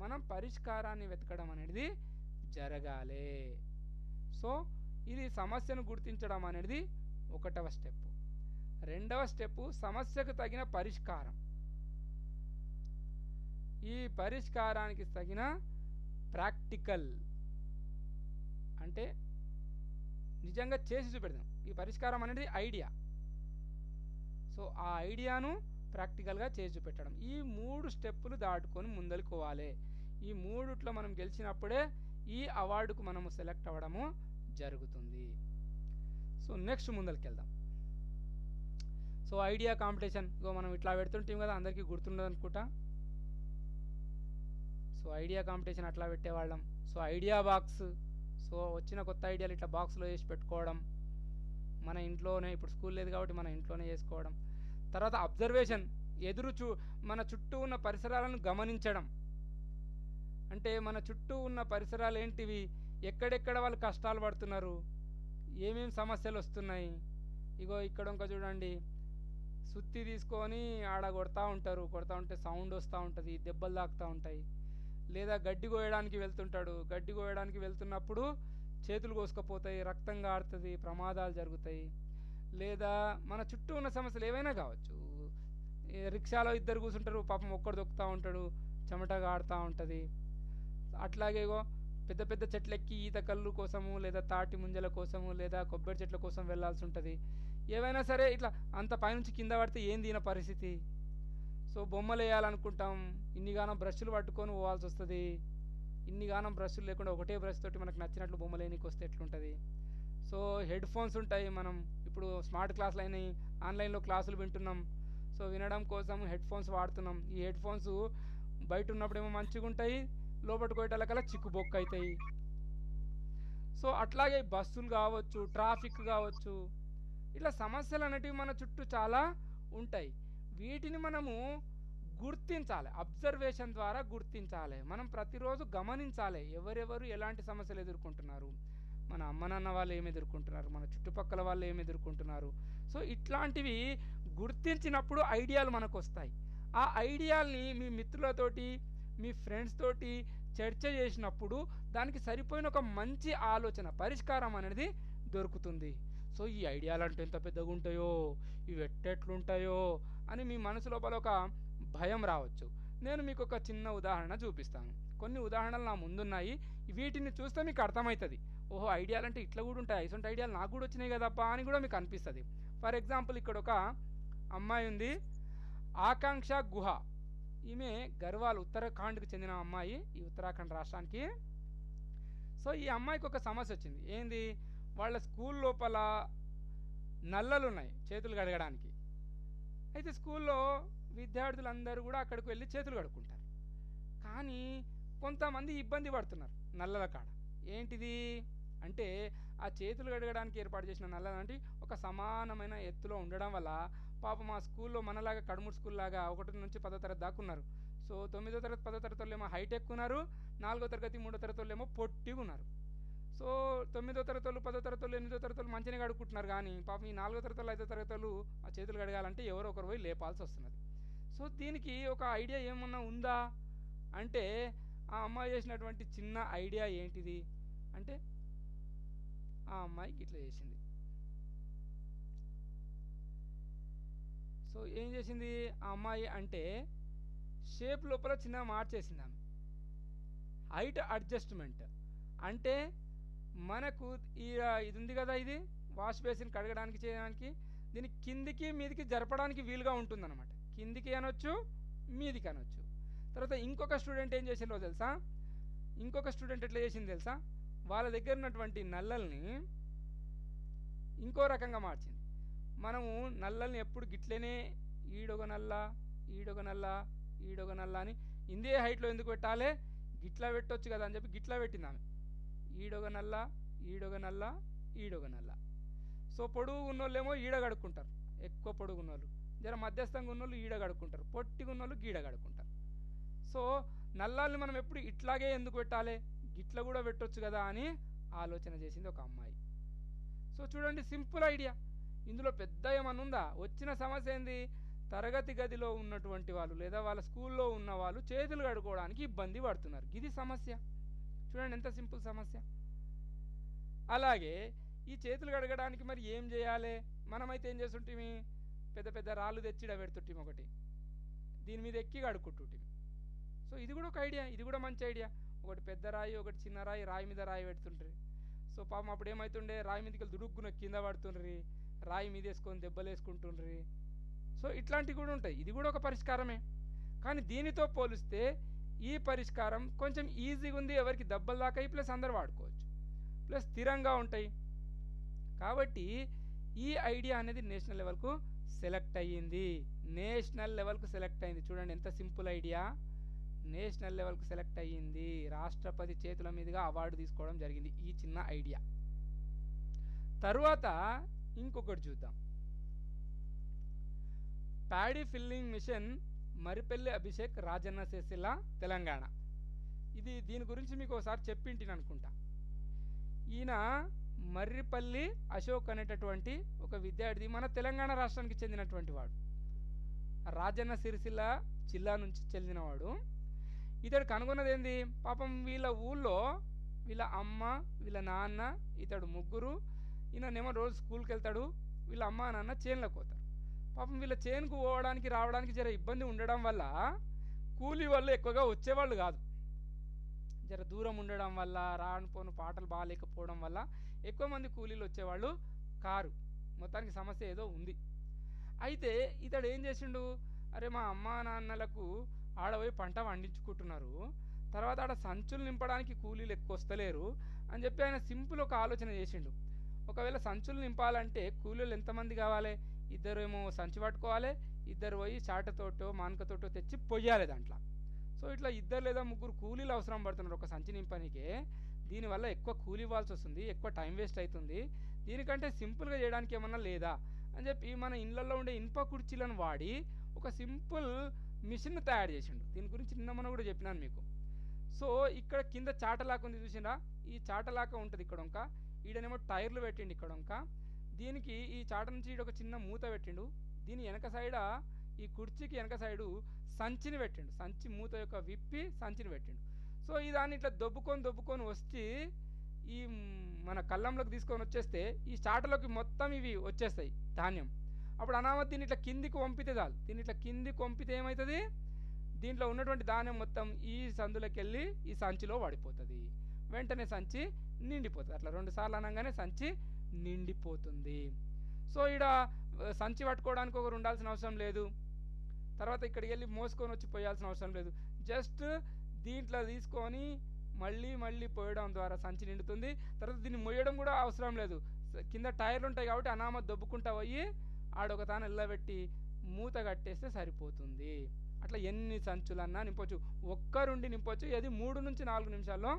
మనం పరిష్కారాన్ని వెతకడం అనేది జరగాలి. సో ఇది సమస్యను గుర్తించడం అనేది 1వ స్టెప్. 2వ స్టెప్ సమస్యకు తగిన పరిష్కారం. ఈ పరిష్కారానికి తగిన ప్రాక్టికల్ అంటే నిజంగా చేసి చూపెడదాం. ఈ పరిష్కారం అనేది ఐడియా. సో ఆ ఐడియాను ప్రాక్టికల్గా చేసి చూపెట్టడం. ఈ 3 స్టెప్పులు దాటుకొని ముందలుకోవాలి. ఈ 3ట్లో మనం గెలిచినప్పుడే ఈ అవార్డుకు మనము సెలెక్ట్ అవ్వడము జరుగుతుంది. సో నెక్స్ట్ ముందరికి వెళ్దాం. సో ఐడియా కాంపిటీషన్ మనం ఇట్లా పెడుతుంటాం కదా, అందరికీ గుర్తుండదు అనుకుంటా. సో ఐడియా కాంపిటీషన్ అట్లా పెట్టేవాళ్ళం. సో ఐడియా బాక్స్, సో వచ్చిన కొత్త ఐడియాలు ఇట్లా బాక్స్లో వేసి పెట్టుకోవడం, మన ఇంట్లోనే, ఇప్పుడు స్కూల్ లేదు కాబట్టి మన ఇంట్లోనే చేసుకోవడం. తర్వాత అబ్జర్వేషన్, మన చుట్టూ ఉన్న పరిసరాలను గమనించడం. అంటే మన చుట్టూ ఉన్న పరిసరాలు ఏంటివి, ఎక్కడెక్కడ వాళ్ళు కష్టాలు పడుతున్నారు, ఏమేమి సమస్యలు వస్తున్నాయి. ఇగో ఇక్కడ ఇంకా చూడండి, సుత్తి తీసుకొని ఆడ కొడతా ఉంటారు, కొడతా ఉంటే సౌండ్ వస్తూ ఉంటుంది, దెబ్బలు తాకుతూ ఉంటాయి. లేదా గడ్డి కోయడానికి వెళ్తుంటాడు, గడ్డి కోయడానికి వెళ్తున్నప్పుడు చేతులు కోసుకపోతాయి, రక్తం కారుతుంది, ప్రమాదాలు జరుగుతాయి. లేదా మన చుట్టూ ఉన్న సమస్యలు ఏవైనా కావచ్చు. రిక్షాలో 2 కూర్చుంటారు, పాపం ఒక్కడు దొక్కుతూ ఉంటాడు, చెమట కారుతూ ఉంటుంది. అట్లాగే పెద్ద పెద్ద చెట్లెక్కి ఈత కళ్ళు కోసము, లేదా తాటి ముంజల కోసము, లేదా కొబ్బరి చెట్ల కోసం వెళ్ళాల్సి ఉంటుంది. ఏవైనా సరే ఇట్లా అంత పైనుంచి కింద పడితే ఏం దీని పరిస్థితి. సో బొమ్మలు వేయాలనుకుంటాం, ఇన్నిగానం బ్రష్లు పట్టుకొని పోవాల్సి వస్తుంది. ఇన్నిగానం బ్రష్లు లేకుండా ఒకటే బ్రష్ తోటి మనకు నచ్చినట్లు బొమ్మలు వేయడానికి వస్తే ఎట్లుంటుంది. సో హెడ్ ఫోన్స్ ఉంటాయి, మనం ఇప్పుడు స్మార్ట్ క్లాసులు అయినాయి, ఆన్లైన్లో క్లాసులు వింటున్నాం. సో వినడం కోసం హెడ్ ఫోన్స్ వాడుతున్నాం. ఈ హెడ్ ఫోన్స్ బయట ఉన్నప్పుడేమో మంచిగా ఉంటాయి, లోపలికి పోయేటల్లకల్లా చిక్కుబొక్కు అవుతాయి. సో అట్లాగే బస్సులు కావచ్చు, ట్రాఫిక్ కావచ్చు, ఇట్లా సమస్యలు అనేటివి మన చుట్టూ చాలా ఉంటాయి. వీటిని మనము గుర్తించాలి, అబ్జర్వేషన్ ద్వారా గుర్తించాలి. మనం ప్రతిరోజు గమనించాలి ఎవరెవరు ఎలాంటి సమస్యలు ఎదుర్కొంటున్నారు. మన అమ్మ నాన్న వాళ్ళు ఏమి ఎదుర్కొంటున్నారు, మన చుట్టుపక్కల వాళ్ళు ఏమి ఎదుర్కొంటున్నారు. సో ఇట్లాంటివి గుర్తించినప్పుడు ఐడియాలు మనకు వస్తాయి. ఆ ఐడియాల్ని మీ మిత్రులతోటి, మీ ఫ్రెండ్స్ తోటి చర్చ చేసినప్పుడు దానికి సరిపోయిన ఒక మంచి ఆలోచన, పరిష్కారం అనేది దొరుకుతుంది. సో ఈ ఐడియాలు అంటే ఎంత పెద్దగా ఉంటాయో, ఇవి ఎట్టెట్లుంటాయో అని మీ మనసు లోపల ఒక భయం రావచ్చు. నేను మీకు ఒక చిన్న ఉదాహరణ చూపిస్తాను. కొన్ని ఉదాహరణలు నా ముందున్నాయి. వీటిని చూస్తే మీకు అర్థమవుతుంది, ఓహో ఐడియాలు అంటే ఇట్లా కూడా ఉంటాయి, ఇటువంటి ఐడియాలు నాకు కూడా వచ్చినాయి కదప్పా అని కూడా మీకు అనిపిస్తుంది. ఫర్ ఎగ్జాంపుల్ ఇక్కడ ఒక అమ్మాయి ఉంది, ఆకాంక్ష గుహ. ఈమె గర్వాల్ ఉత్తరాఖండ్కి చెందిన అమ్మాయి, ఈ ఉత్తరాఖండ్ రాష్ట్రానికి. సో ఈ అమ్మాయికి ఒక సమస్య వచ్చింది. ఏంది, వాళ్ళ స్కూల్ లోపల నల్లలు ఉన్నాయి చేతులు కడగడానికి. అయితే స్కూల్లో విద్యార్థులందరూ కూడా అక్కడికి వెళ్ళి చేతులు కడుక్కుంటారు. కానీ కొంతమంది ఇబ్బంది పడుతున్నారు నల్లల కాడ. ఏంటిది అంటే, ఆ చేతులు కడగడానికి ఏర్పాటు చేసిన నల్లలు అంటే ఒక సమానమైన ఎత్తులో ఉండడం వల్ల పాపం మా స్కూల్లో మనలాగా కడుమూరు స్కూల్ లాగా 1 నుంచి 10వ తరగతి దాకా ఉన్నారు. సో 9వ తరగతి 10వ తరగతి వాళ్ళు ఏమో హైట్ ఎక్కువ ఉన్నారు, 4వ తరగతి 3వ తరగతి వాళ్ళు ఏమో పొట్టిగా ఉన్నారు. సో 9వ తరగతి వాళ్ళు 10వ తరగతి వాళ్ళు 8వ తరగతి వాళ్ళు మంచిగా కడుక్కుంటున్నారు. కానీ పాపం ఈ 4వ తరగతి వాళ్ళు 5వ తరగతి వాళ్ళు ఆ చేతులు కడగాలంటే ఎవరో ఒకరు పోయి లేపాల్సి వస్తున్నది. సో దీనికి ఒక ఐడియా ఏమన్నా ఉందా అంటే, ఆ అమ్మాయి చేసినటువంటి చిన్న ఐడియా ఏంటిది అంటే, ఆ అమ్మాయికి ఇట్లా చేసింది. సో ఏం చేసింది ఆ అమ్మాయి అంటే, షేప్ లోపల చిన్న మార్చేసింది ఆమె. హైట్ అడ్జస్ట్మెంట్ అంటే, మనకు ఈ ఇది ఉంది కదా, ఇది వాష్ బేసిన్ కడగడానికి చేయడానికి, దీన్ని కిందికి మీదికి జరపడానికి వీలుగా ఉంటుందన్నమాట. కిందికి అనొచ్చు, మీదికి అనొచ్చు. తర్వాత ఇంకొక స్టూడెంట్ ఏం చేసిందో తెలుసా, ఇంకొక స్టూడెంట్ ఎట్లా చేసింది తెలుసా, వాళ్ళ దగ్గర ఉన్నటువంటి నల్లల్ని ఇంకో రకంగా మార్చింది. మనము నల్లల్ని ఎప్పుడు గిట్లనే ఈడొక నల్ల, ఈడొక నల్ల, ఈడొక నల్ల అని ఇందే హైట్లో ఎందుకు పెట్టాలి, గిట్లా పెట్టొచ్చు కదా అని చెప్పి గిట్లా పెట్టింది ఆమె. ఈడొక నల్ల, ఈడొక నల్ల, ఈడొక నల్ల. సో పొడుగు ఉన్నోళ్ళేమో ఈడ కడుక్కుంటారు, ఎక్కువ పొడుగు ఉన్నోళ్ళు. జర మధ్యస్థంగా ఉన్నోళ్ళు ఈడ కడుక్కుంటారు, పొట్టిగా ఉన్నోళ్ళు గీడ కడుక్కుంటారు. సో నల్లాల్ని మనం ఎప్పుడు ఇట్లాగే ఎందుకు పెట్టాలి, గిట్ల కూడా పెట్టొచ్చు కదా అని ఆలోచన చేసింది ఒక అమ్మాయి. సో చూడండి, సింపుల్ ఐడియా. ఇందులో పెద్ద ఏమన్నా ఉందా? వచ్చిన సమస్య ఏంది, తరగతి గదిలో ఉన్నటువంటి వాళ్ళు లేదా వాళ్ళ స్కూల్లో ఉన్న వాళ్ళు చేతులు కడుక్కోవడానికి ఇబ్బంది పడుతున్నారు. ఇది సమస్య. చూడండి ఎంత సింపుల్ సమస్య. అలాగే ఈ చేతులు కడగడానికి మరి ఏం చేయాలి? మనమైతే ఏం చేస్తుంటిమి, పెద్ద పెద్ద రాళ్ళు తెచ్చిడ పెడుతుంటిమి, ఒకటి దీని మీద ఎక్కి కడుక్కుంటుంటిమి. సో ఇది కూడా ఒక ఐడియా, ఇది కూడా మంచి ఐడియా. ఒకటి పెద్ద రాయి, ఒకటి చిన్న రాయి, రాయి మీద రాయి పెడుతుండ్రి. సో పాపం అప్పుడు ఏమవుతుండే, రాయి మీదకి దుడుగ్గున కింద పడుతుండ్రి, రాయి మీద వేసుకొని దెబ్బలు వేసుకుంటుండ్రి. సో ఇట్లాంటివి కూడా ఉంటాయి. ఇది కూడా ఒక పరిష్కారమే. కానీ దీనితో పోలిస్తే ఈ పరిష్కారం కొంచెం ఈజీగా ఉంది, ఎవరికి దెబ్బలు దాకాయి, ప్లస్ అందరు వాడుకోవచ్చు, ప్లస్ స్థిరంగా ఉంటాయి. కాబట్టి ఈ ఐడియా అనేది నేషనల్ లెవెల్కు సెలెక్ట్ అయ్యింది. నేషనల్ లెవెల్కు సెలెక్ట్ అయింది. చూడండి ఎంత సింపుల్ ఐడియా, నేషనల్ లెవెల్కు సెలెక్ట్ అయ్యింది. రాష్ట్రపతి చేతుల మీదుగా అవార్డు తీసుకోవడం జరిగింది ఈ చిన్న ఐడియా. తరువాత ఇంకొకటి చూద్దాం. Paddy filling machine Maripalli Abhishek, Rajanna Sircilla, Telangana. దీని గురించి మీకు ఒకసారి చెప్పింటిని అనుకుంటా. ఈయన మర్రిపల్లి అశోక్ అనేటటువంటి ఒక విద్యార్థి, మన తెలంగాణ రాష్ట్రానికి చెందినటువంటి వాడు, రాజన్న సిరిసిల్ల జిల్లా నుంచి చెందినవాడు. ఇతడు కనుగొన్నది ఏంది, పాపం వీళ్ళ ఊళ్ళో వీళ్ళ అమ్మ, వీళ్ళ నాన్న, ఇతడు ముగ్గురు. ఈయననేమో రోజు స్కూల్కి వెళ్తాడు, వీళ్ళ అమ్మ నాన్న చేనులకు పోతారు. పాపం వీళ్ళ చేనుకు పోవడానికి రావడానికి జర ఇబ్బంది ఉండడం వల్ల కూలీ వాళ్ళు ఎక్కువగా వచ్చేవాళ్ళు కాదు. జర దూరం ఉండడం వల్ల, రాను పోను పాటలు బాగాలేకపోవడం వల్ల ఎక్కువ మంది కూలీలు వచ్చేవాళ్ళు కారు. మొత్తానికి సమస్య ఏదో ఉంది. అయితే ఇతడు ఏం చేసిండు, అరే మా అమ్మ నాన్నలకు ఆడపోయి పంట పండించుకుంటున్నారు, తర్వాత ఆడ సంచులు నింపడానికి కూలీలు ఎక్కువ వస్తలేరు అని చెప్పి ఆయన సింపుల్ ఒక ఆలోచన చేసిండు. ఒకవేళ సంచులు నింపాలంటే కూలీలు ఎంతమంది కావాలి, ఇద్దరేమో సంచి పట్టుకోవాలి, ఇద్దరు పోయి చాటతోటో మానకతోటో తెచ్చి పొయ్యాలి దాంట్లో. సో ఇట్లా ఇద్దరు లేదా ముగ్గురు కూలీలు అవసరం పడుతున్నారు ఒక సంచి నింపనికే. దీనివల్ల ఎక్కువ కూలీ ఇవ్వాల్సి వస్తుంది, ఎక్కువ టైం వేస్ట్ అవుతుంది. దీనికంటే సింపుల్గా చేయడానికి ఏమన్నా లేదా అని చెప్పి మన ఇళ్ళల్లో ఉండే ఇనుప కుర్చీలను వాడి ఒక సింపుల్ మిషన్ తయారు చేసిండు. దీని గురించి నిన్న మనం కూడా చెప్పినాను మీకు. సో ఇక్కడ కింద చాటలాక ఉంది చూసినా, ఈ చాటలాక ఉంటుంది ఇక్కడ. ఇంకా ఈడనేమో టైర్లు పెట్టిండు ఇక్కడ ఇంకా. దీనికి ఈ చాట నుంచి ఈడ ఒక చిన్న మూత పెట్టిండు. దీని వెనక సైడ ఈ కుర్చీకి వెనక సైడు సంచిని పెట్టిండు. సంచి మూత యొక్క విప్పి సంచిని పెట్టిండు. సో ఈ దాన్ని ఇట్లా దొబ్బుకొని వచ్చి ఈ మన కళ్ళంలోకి తీసుకొని వచ్చేస్తే ఈ చాటలోకి మొత్తం ఇవి వచ్చేస్తాయి ధాన్యం. అప్పుడు అనామత్ దీన్ని ఇట్లా కిందికి వంపితే చాలు. దీన్ని ఇట్లా కిందికి వంపితే ఏమవుతుంది, దీంట్లో ఉన్నటువంటి ధాన్యం మొత్తం ఈ సందులోకి వెళ్ళి ఈ సంచిలో పడిపోతుంది. వెంటనే సంచి నిండిపోతుంది. అట్లా 2 సార్లు అనగానే సంచి నిండిపోతుంది. సో ఈడ సంచి పట్టుకోవడానికి ఒకరు ఉండాల్సిన అవసరం లేదు. తర్వాత ఇక్కడికి వెళ్ళి మోసుకొని వచ్చి పోయాల్సిన అవసరం లేదు. జస్ట్ దీంట్లో తీసుకొని మళ్ళీ పోయడం ద్వారా సంచి నిండుతుంది. తర్వాత దీన్ని మొయ్యడం కూడా అవసరం లేదు. కింద టైర్లు ఉంటాయి కాబట్టి అనామత్ దొబ్బుకుంటా పోయి ఆడొక తాను ఎల్లబెట్టి మూత కట్టేస్తే సరిపోతుంది. అట్లా ఎన్ని సంచులన్నా నింపొచ్చు. ఒక్కరుండి నింపొచ్చు. అది 3 నుంచి 4 నిమిషాల్లో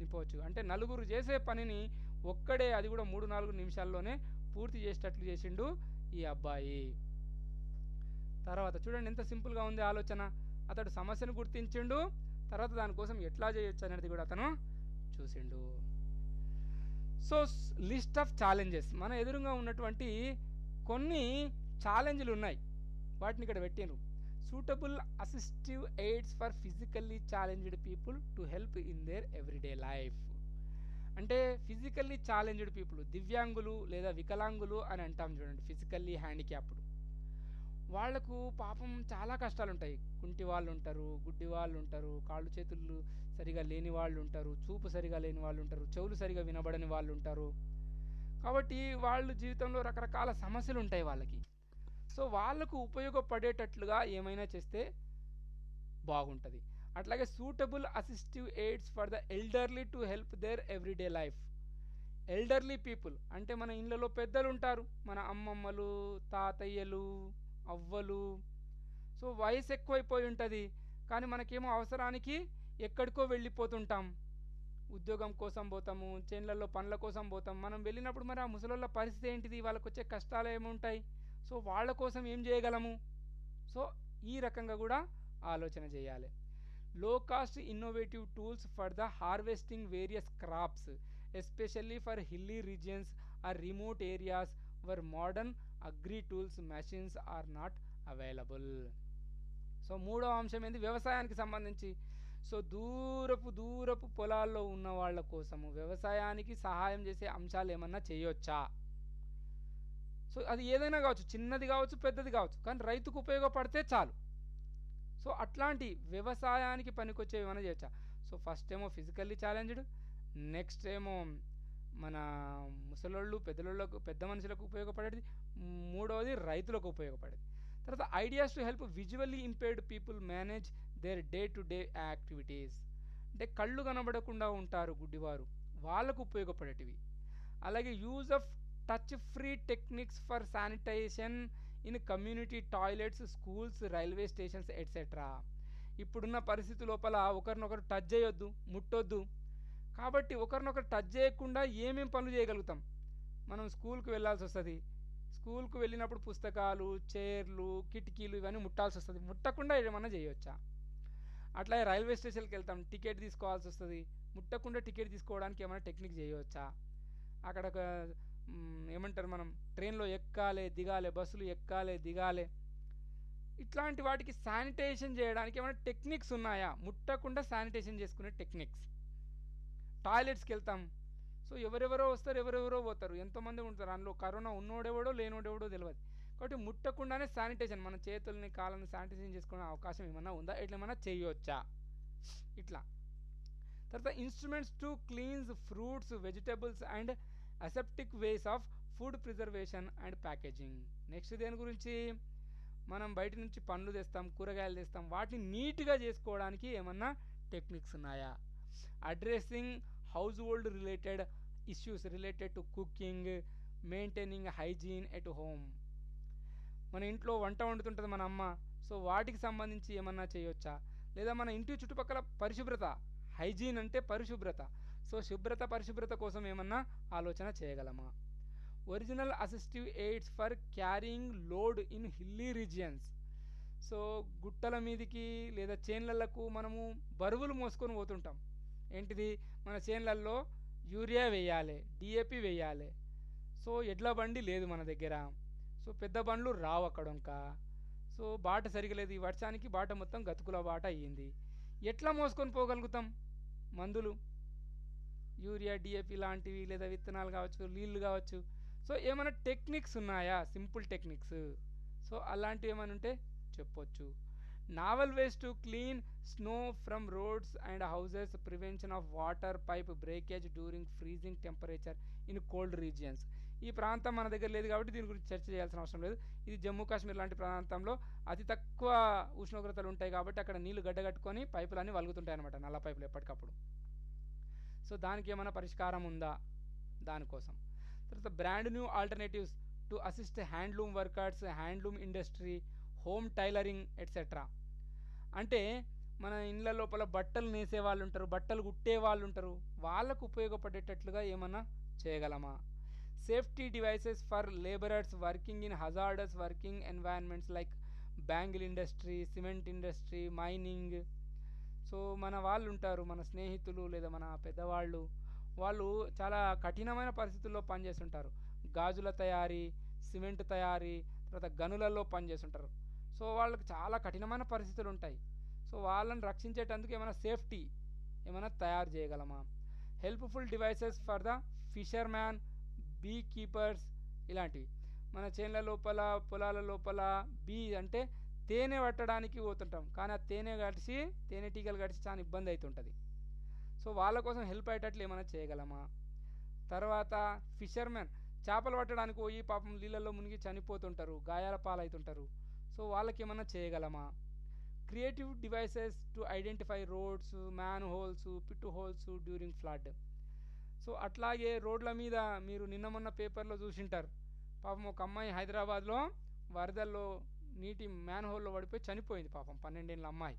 నింపవచ్చు. అంటే నలుగురు చేసే పనిని ఒక్కడే, అది కూడా 3-4 నిమిషాల్లోనే పూర్తి చేసేటట్లు చేసిండు ఈ అబ్బాయి. తర్వాత చూడండి ఎంత సింపుల్గా ఉంది ఆలోచన. అతడు సమస్యను గుర్తించిండు, తర్వాత దానికోసం ఎట్లా చేయొచ్చు అనేది కూడా అతను చూసిండు. సో లిస్ట్ ఆఫ్ ఛాలెంజెస్, మన ఎదురుగా ఉన్నటువంటి కొన్ని ఛాలెంజ్లు ఉన్నాయి, వాటిని ఇక్కడ పెట్టిండ్రు. Suitable assistive aids for physically challenged people to help in there everyday life. అంటే ఫిజికల్లీ ఛాలెంజ్డ్ పీపుల్, దివ్యాంగులు లేదా వికలాంగులు అని అంటాం చూడండి, ఫిజికల్లీ హ్యాండిక్యాప్డ్. వాళ్లకు పాపం చాలా కష్టాలు ఉంటాయి. కుంటి వాళ్ళు ఉంటారు, గుడ్డి వాళ్ళు ఉంటారు, కాళ్ళు చేతులు సరిగా లేని వాళ్ళు ఉంటారు, చూపు సరిగా లేని వాళ్ళు ఉంటారు, చెవులు సరిగా వినబడని వాళ్ళు ఉంటారు. కాబట్టి వాళ్ళు జీవితంలో రకరకాల సమస్యలు ఉంటాయి వాళ్ళకి. సో వాళ్ళకు ఉపయోగపడేటట్లుగా ఏమైనా చేస్తే బాగుంటుంది. అట్లాగే suitable assistive aids for the elderly to help their everyday life. Elderly people అంటే మన ఇళ్ళలో పెద్దలు ఉంటారు, మన అమ్మమ్మలు, తాతయ్యలు, అవ్వలు. సో వయసు ఎక్కువైపోయి ఉంటుంది, కానీ మనకేమో అవసరానికి ఎక్కడికో వెళ్ళిపోతుంటాం. ఉద్యోగం కోసం పోతాము, చేన్లలో పనుల కోసం పోతాం. మనం వెళ్ళినప్పుడు మరి ఆ ముసలోళ్ళ పరిస్థితి ఏంటిది, వాళ్ళకు వచ్చే కష్టాలు ఏముంటాయి, సో వాళ్ళ కోసం ఏం చేయగలము. సో ఈ రకంగా కూడా ఆలోచన చేయాలి. Low cost innovative tools for the harvesting various crops especially for hilly regions or remote areas where modern agri tools machines are not available. So మూడవ అంశం ఏంది, వ్యవసాయానికి సంబంధించి. సో దూరపు పొలాల్లో ఉన్న వాళ్ళ కోసము వ్యవసాయానికి సహాయం చేసే అంశాలు ఏమన్నా చేయొచ్చా. సో అది ఏదైనా కావచ్చు, చిన్నది కావచ్చు, పెద్దది కావచ్చు, కానీ రైతుకు ఉపయోగపడితే చాలు. సో అట్లాంటి వ్యవసాయానికి పనికొచ్చే ఏమైనా చేయొచ్చా. సో ఫస్ట్ ఏమో ఫిజికల్లీ ఛాలెంజ్డ్, నెక్స్ట్ ఏమో మన ముసలోళ్ళు, పెద్ద మనుషులకు ఉపయోగపడేది, మూడవది రైతులకు ఉపయోగపడేది. తర్వాత ideas to help visually impaired people manage their day to day activities. అంటే కళ్ళు కనబడకుండా ఉంటారు గుడ్డివారు, వాళ్ళకు ఉపయోగపడేటివి. అలాగే use of touch free techniques for sanitisation in community toilets, schools, railway stations etcetera. ఇప్పుడున్న పరిస్థితి లోపల ఒకరినొకరు టచ్ చేయొద్దు, ముట్టొద్దు. కాబట్టి ఒకరినొకరు టచ్ చేయకుండా ఏమేం పనులు చేయగలుగుతాం. మనం స్కూల్కి వెళ్ళాల్సి వస్తుంది, స్కూల్కు వెళ్ళినప్పుడు పుస్తకాలు, చైర్లు, కిటికీలు ఇవన్నీ ముట్టాల్సి వస్తుంది. ముట్టకుండా ఏమన్నా చేయొచ్చా. అట్లాగే రైల్వే స్టేషన్కి వెళ్తాం, టికెట్ తీసుకోవాల్సి వస్తుంది, ముట్టకుండా టికెట్ తీసుకోవడానికి ఏమైనా టెక్నిక్ చేయవచ్చా. అక్కడ ఏమంటారు, మనం ట్రైన్లో ఎక్కాలి దిగాలి, బస్సులు ఎక్కాలి దిగాలి, ఇట్లాంటి వాటికి శానిటైజేషన్ చేయడానికి ఏమైనా టెక్నిక్స్ ఉన్నాయా, ముట్టకుండా శానిటైజేషన్ చేసుకునే టెక్నిక్స్. టాయిలెట్స్కి వెళ్తాం, సో ఎవరెవరో వస్తారు, ఎవరెవరో పోతారు, ఎంతోమంది ఉంటారు, అందులో కరోనా ఉన్నోడెవడో లేనోడెవడో తెలియదు. కాబట్టి ముట్టకుండానే శానిటైజేషన్, మన చేతుల్ని కాళ్ళని శానిటైజేషన్ చేసుకునే అవకాశం ఏమన్నా ఉందా, ఎట్లా ఏమన్నా చేయవచ్చా. ఇట్లా తర్వాత instruments to cleans fruits, vegetables and aseptic ways of food preservation and packaging. Next దేని గురించి, మనం బయట నుంచి పండ్లు తెస్తాం, కూరగాయలు తెస్తాం, వాటిని నీట్గా చేసుకోవడానికి ఏమన్నా టెక్నిక్స్ ఉన్నాయా. Addressing house hold related issues related to cooking, maintaining hygiene at home. మన ఇంట్లో వంట వండుతుంటుంది మన అమ్మ, సో వాటికి సంబంధించి ఏమన్నా చేయొచ్చా. లేదా మన ఇంటి చుట్టుపక్కల పరిశుభ్రత, హైజీన్ అంటే పరిశుభ్రత, సో పరిశుభ్రత కోసం ఏమన్నా ఆలోచన చేయగలమా. Original assistive aids for carrying load in hilly regions. So గుట్టల మీదికి లేదా చేన్లలకు మనము బరువులు మోసుకొని పోతుంటాం. ఏంటిది, మన చేన్లల్లో యూరియా వేయాలి, డిఏపి వేయాలి. సో ఎడ్ల బండి లేదు మన దగ్గర. సో పెద్ద బండ్లు రావు అక్కడ ఇంకా. సో బాట సరిగా లేదు, ఈ వర్షానికి బాట మొత్తం గతుకుల బాట అయ్యింది. ఎట్లా మోసుకొని పోగలుగుతాం మందులు, యూరియా డిఏపి లాంటివి, లేదా విత్తనాలు కావచ్చు, నీళ్లు కావచ్చు. సో ఏమైనా టెక్నిక్స్ ఉన్నాయా, సింపుల్ టెక్నిక్స్? సో అలాంటివి ఏమైనా ఉంటే చెప్పొచ్చు. Novel ways to clean snow from roads and houses, prevention of water pipe breakage during freezing temperature in cold regions. ఈ ప్రాంతం మన దగ్గర లేదు కాబట్టి దీని గురించి చర్చ చేయాల్సిన అవసరం లేదు. ఇది జమ్మూ కాశ్మీర్ లాంటి ప్రాంతంలో అతి తక్కువ ఉష్ణోగ్రతలు ఉంటాయి కాబట్టి అక్కడ నీళ్లు గడ్డగట్టుకొని పైపులన్నీ వలుగుతుంటాయి అనమాట, నల్ల పైపులు ఎప్పటికప్పుడు. సో దానికి ఏమైనా పరిష్కారం ఉందా దానికోసం. తర్వాత brand new alternatives to assist handloom workers, handloom industry, home tailoring etcetera. అంటే మన ఇండ్ల లోపల బట్టలు నేసే వాళ్ళు ఉంటారు, బట్టలు కుట్టే వాళ్ళు ఉంటారు, వాళ్ళకు ఉపయోగపడేటట్లుగా ఏమన్నా చేయగలమా. Safety devices for labourers working in hazardous working environments like bangle industry, cement industry, mining. So మన వాళ్ళు ఉంటారు, మన స్నేహితులు లేదా మన పెద్దవాళ్ళు, వాళ్ళు చాలా కఠినమైన పరిస్థితుల్లో పనిచేస్తుంటారు. గాజుల తయారీ, సిమెంట్ తయారీ, తర్వాత గనులలో పనిచేస్తుంటారు. సో వాళ్ళకి చాలా కఠినమైన పరిస్థితులు ఉంటాయి. సో వాళ్ళని రక్షించేటందుకు ఏమైనా సేఫ్టీ ఏమైనా తయారు చేయగలమా. Helpful devices for the fisherman, bee keepers, ఇలాంటివి. మన చేన్ల లోపల, పొలాల లోపల బీ అంటే తేనె పట్టడానికి పోతుంటాం, కానీ ఆ తేనెటీగలు గడిచి చాలా ఇబ్బంది అవుతుంటుంది. సో వాళ్ళ కోసం హెల్ప్ అయ్యేటట్లు ఏమైనా చేయగలమా. తర్వాత ఫిషర్మెన్ చేపలు పట్టడానికి పోయి పాపం నీళ్ళల్లో మునిగి చనిపోతుంటారు, గాయాల పాలవుతుంటారు. సో వాళ్ళకి ఏమైనా చేయగలమా. Creative devices to identify roads, manholes, pit holes during flood. So అట్లాగే రోడ్ల మీద మీరు నిన్న మొన్న పేపర్లో చూసింటారు, పాపం ఒక అమ్మాయి హైదరాబాద్లో వరదల్లో నీటి మ్యాన్ హోల్లో పడిపోయి చనిపోయింది పాపం, 12 ఏళ్ళ అమ్మాయి.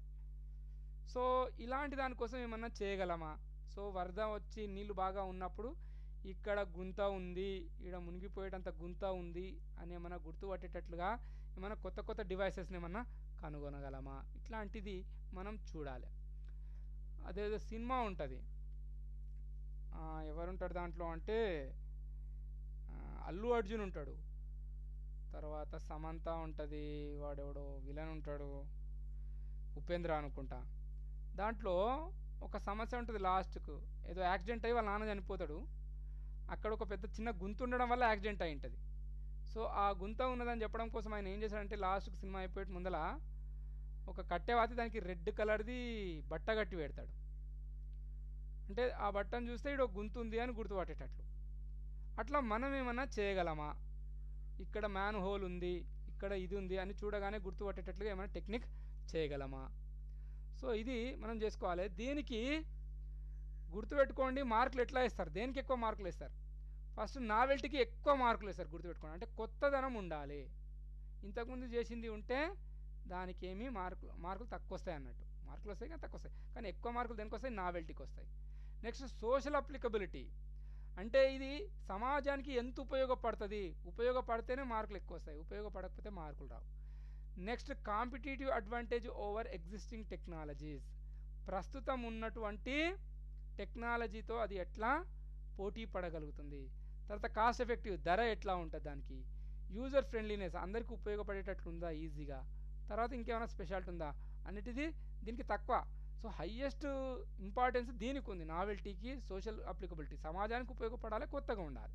సో ఇలాంటి దానికోసం ఏమన్నా చేయగలమా. సో వరద వచ్చి నీళ్ళు బాగా ఉన్నప్పుడు ఇక్కడ గుంత ఉంది, ఇక్కడ మునిగిపోయేటంత గుంత ఉంది అని ఏమైనా గుర్తుపట్టేటట్లుగా ఏమైనా కొత్త కొత్త డివైసెస్ని ఏమన్నా కనుగొనగలమా. ఇట్లాంటిది మనం చూడాలి. అదేదో సినిమా ఉంటుంది, ఎవరుంటాడు దాంట్లో అంటే అల్లు అర్జున్ ఉంటాడు, తర్వాత సమంత ఉంటుంది, వాడెవడో విలన్ ఉంటాడు, ఉపేంద్ర అనుకుంటా. దాంట్లో ఒక సమస్య ఉంటుంది లాస్ట్కు, ఏదో యాక్సిడెంట్ అయ్యి వాళ్ళ నాన్న చనిపోతాడు, అక్కడ ఒక పెద్ద చిన్న గుంత ఉండడం వల్ల యాక్సిడెంట్ అయి ఉంటుంది. సో ఆ గుంత ఉన్నదని చెప్పడం కోసం ఆయన ఏం చేశాడంటే లాస్ట్కి సినిమా అయిపోయే ముందల ఒక కట్టెవాతి దానికి రెడ్ కలర్ది బట్ట కట్టి పెడతాడు. అంటే ఆ బట్టను చూస్తే ఇక్కడ గుంత ఉంది అని గుర్తుపట్టేటట్లు. అట్లా మనం ఏమన్నా చేయగలమా. ఇక్కడ మ్యాన్ హోల్ ఉంది, ఇక్కడ ఇది ఉంది అని చూడగానే గుర్తుపట్టేటట్లుగా ఏమైనా టెక్నిక్ చేయగలమా. సో ఇది మనం చేసుకోవాలి. దీనికి గుర్తుపెట్టుకోండి, మార్కులు ఎట్లా ఇస్తారు, దేనికి ఎక్కువ మార్కులు ఇస్తారు. ఫస్ట్ నావెల్టీకి ఎక్కువ మార్కులు ఇస్తారు, గుర్తుపెట్టుకోండి. అంటే కొత్తదనం ఉండాలి, ఇంతకుముందు చేసింది ఉంటే దానికి ఏమీ మార్కులు తక్కువ వస్తాయి అన్నట్టు. మార్కులు వస్తాయి కానీ తక్కువ వస్తాయి, కానీ ఎక్కువ మార్కులు దేనికి వస్తాయి, నావెల్టీకి వస్తాయి. నెక్స్ట్ సోషల్ అప్లికబిలిటీ, అంటే ఇది సమాజానికి ఎంత ఉపయోగపడుతుంది, ఉపయోగపడితేనే మార్కులు ఎక్కువ వస్తాయి, ఉపయోగపడకపోతే మార్కులు రావు. Next competitive advantage over existing technologies, ప్రస్తుతం ఉన్నటువంటి టెక్నాలజీతో అది ఎట్లా పోటీ పడగలుగుతుంది. తర్వాత కాస్ట్ ఎఫెక్టివ్, ధర ఎట్లా ఉంటుంది దానికి. యూజర్ ఫ్రెండ్లీనెస్, అందరికీ ఉపయోగపడేటట్లుందా ఈజీగా. తర్వాత ఇంకేమైనా స్పెషాలిటీ ఉందా అన్నిటిది దీనికి తక్కువ. సో హయ్యెస్ట్ ఇంపార్టెన్స్ దీనికి ఉంది, నావెల్టీకి, సోషల్ అప్లికబిలిటీ, సమాజానికి ఉపయోగపడాలి, కొత్తగా ఉండాలి.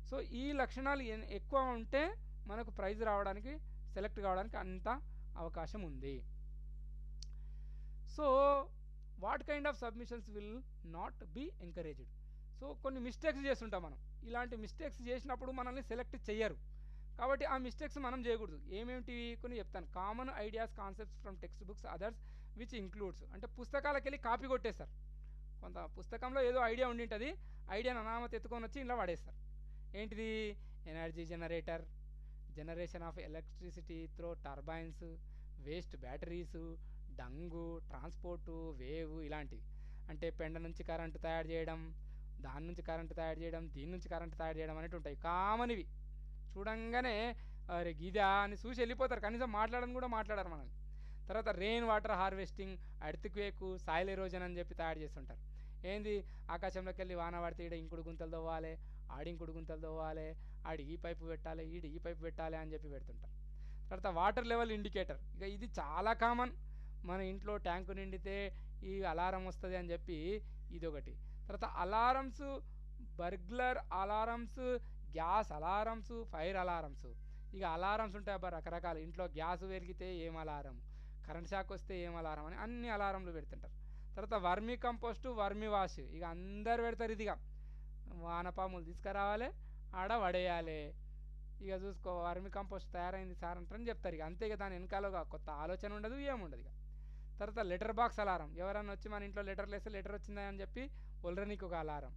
సో ఈ లక్షణాలు ఎక్కువ ఉంటే మనకు ప్రైజ్ రావడానికి, సెలెక్ట్ కావడానికి అంత అవకాశం ఉంది. So what kind of submissions will not be encouraged. So కొన్ని మిస్టేక్స్ చేస్తుంటాం మనం, ఇలాంటి మిస్టేక్స్ చేసినప్పుడు మనల్ని సెలెక్ట్ చెయ్యరు, కాబట్టి ఆ మిస్టేక్స్ మనం చేయకూడదు. ఏమేమిటివి కొన్ని చెప్తాను. Common ideas, concepts from text books, others which includes, అంటే పుస్తకాలకు వెళ్ళి కాపీ కొట్టేస్తారు. కొంత పుస్తకంలో ఏదో ఐడియా ఉండి ఉంటుంది, ఐడియాను అనామత ఎత్తుకొని వచ్చి ఇంట్లో వాడేస్తారు. ఏంటిది, energy generator, generation of electricity throw turbines, waste batteries, dung, transport, wave, ఇలాంటివి. అంటే పెండ నుంచి కరెంటు తయారు చేయడం, దాని నుంచి కరెంటు తయారు చేయడం, దీని నుంచి కరెంటు తయారు చేయడం అనేవి ఉంటాయి కామన్. ఇవి చూడంగానే అరే గీదా అని చూసి వెళ్ళిపోతారు, కనీసం మాట్లాడడం కూడా మాట్లాడారు మనల్ని. తర్వాత rain water harvesting, earth quake, soil erosion అని చెప్పి తయారు చేస్తుంటారు. ఏంది ఆకాశంలోకి వెళ్ళి వాన పడితే ఈడ ఇంకుడు గుంతలు తవ్వాలి, ఆడింకుడు గుంతలు తవ్వాలి, ఆడి ఈ పైపు పెట్టాలి, ఈడు ఈ పైపు పెట్టాలి అని చెప్పి పెడుతుంటారు. తర్వాత వాటర్ లెవెల్ ఇండికేటర్, ఇక ఇది చాలా కామన్. మన ఇంట్లో ట్యాంకు నిండితే ఈ అలారం వస్తుంది అని చెప్పి ఇదొకటి. తర్వాత alarms, burglar alarms, gas alarms, fire alarms. ఇక అలారమ్స్ ఉంటాయి అబ్బా రకరకాలు. ఇంట్లో గ్యాస్ వెలిగితే ఏం అలారం, కరెంట్ షాక్ వస్తే ఏం అలారం అని అన్ని అలారంలు పెడుతుంటారు. తర్వాత వర్మీ కంపోస్టు, వర్మీ వాష్, ఇక అందరు పెడతారు. ఇదిగా వానపాములు తీసుకురావాలి, ఆడ పడేయాలి. ఇక చూసుకో వర్మీ కంపోస్ట్ తయారైంది సార్ అంటారని చెప్తారు. ఇక అంతే. ఇక దాని వెనకాలగా కొత్త ఆలోచన ఉండదు, ఏముండదు. ఇక తర్వాత లెటర్ బాక్స్ అలారం, ఎవరన్నా వచ్చి మన ఇంట్లో లెటర్లు వేస్తే లెటర్ వచ్చిందా అని చెప్పి ఒలరనీకి ఒక alarm.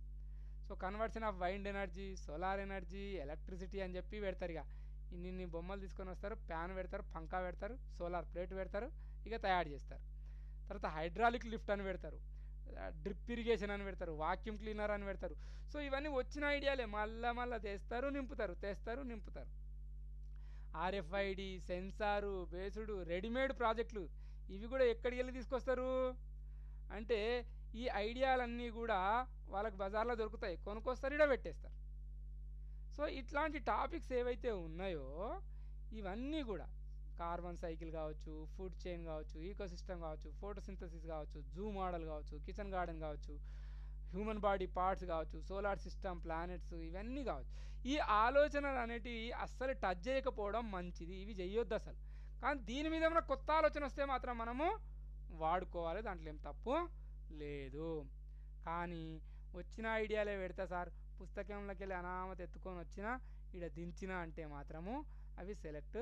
So conversion of wind energy, solar energy, electricity అని చెప్పి పెడతారు. ఇక ఇన్ని బొమ్మలు తీసుకొని వస్తారు, ప్యాన్ పెడతారు, పంకా పెడతారు, సోలార్ ప్లేట్ పెడతారు, ఇక తయారు చేస్తారు. తర్వాత హైడ్రాలిక్ లిఫ్ట్ అని పెడతారు, డ్రిప్ ఇరిగేషన్ అని పెడతారు, వాక్యూమ్ క్లీనర్ అని పెడతారు. సో ఇవన్నీ వచ్చిన ఐడియాలే, మళ్ళా తెస్తారు నింపుతారు, తెస్తారు నింపుతారు. ఆర్ఎఫ్ఐడి, సెన్సారు, బేసుడు, రెడీమేడ్ ప్రాజెక్టులు, ఇవి కూడా ఎక్కడికి వెళ్ళి తీసుకొస్తారు అంటే ఈ ఐడియాలన్నీ కూడా వాళ్ళకి బజార్లో దొరుకుతాయి, కొనుక్కొస్తారు, ఇక్కడ పెట్టేస్తారు. సో ఇట్లాంటి టాపిక్స్ ఏవైతే ఉన్నాయో ఇవన్నీ కూడా కార్బన్ సైకిల్ కావచ్చు, ఫుడ్ చైన్ కావచ్చు, ఈకోసిస్టమ్ కావచ్చు, ఫోటోసింథసిస్ కావచ్చు, జూ మోడల్ కావచ్చు, కిచెన్ గార్డెన్ కావచ్చు, హ్యూమన్ బాడీ పార్ట్స్ కావచ్చు, సోలార్ సిస్టమ్, ప్లానెట్స్, ఇవన్నీ కావచ్చు. ఈ ఆలోచనలు అనేటివి అస్సలు టచ్ చేయకపోవడం మంచిది, ఇవి చెయ్యొద్దు అసలు. కానీ దీని మీద ఏమైనా కొత్త ఆలోచన వస్తే మాత్రం మనము వాడుకోవాలి, దాంట్లో ఏం తప్పు లేదు. కానీ వచ్చిన ఐడియాలే పెడతా సార్, పుస్తకంలోకి వెళ్ళి అనామత ఎత్తుకొని వచ్చినా ఇక్కడ దించినా అంటే మాత్రము అవి సెలెక్ట్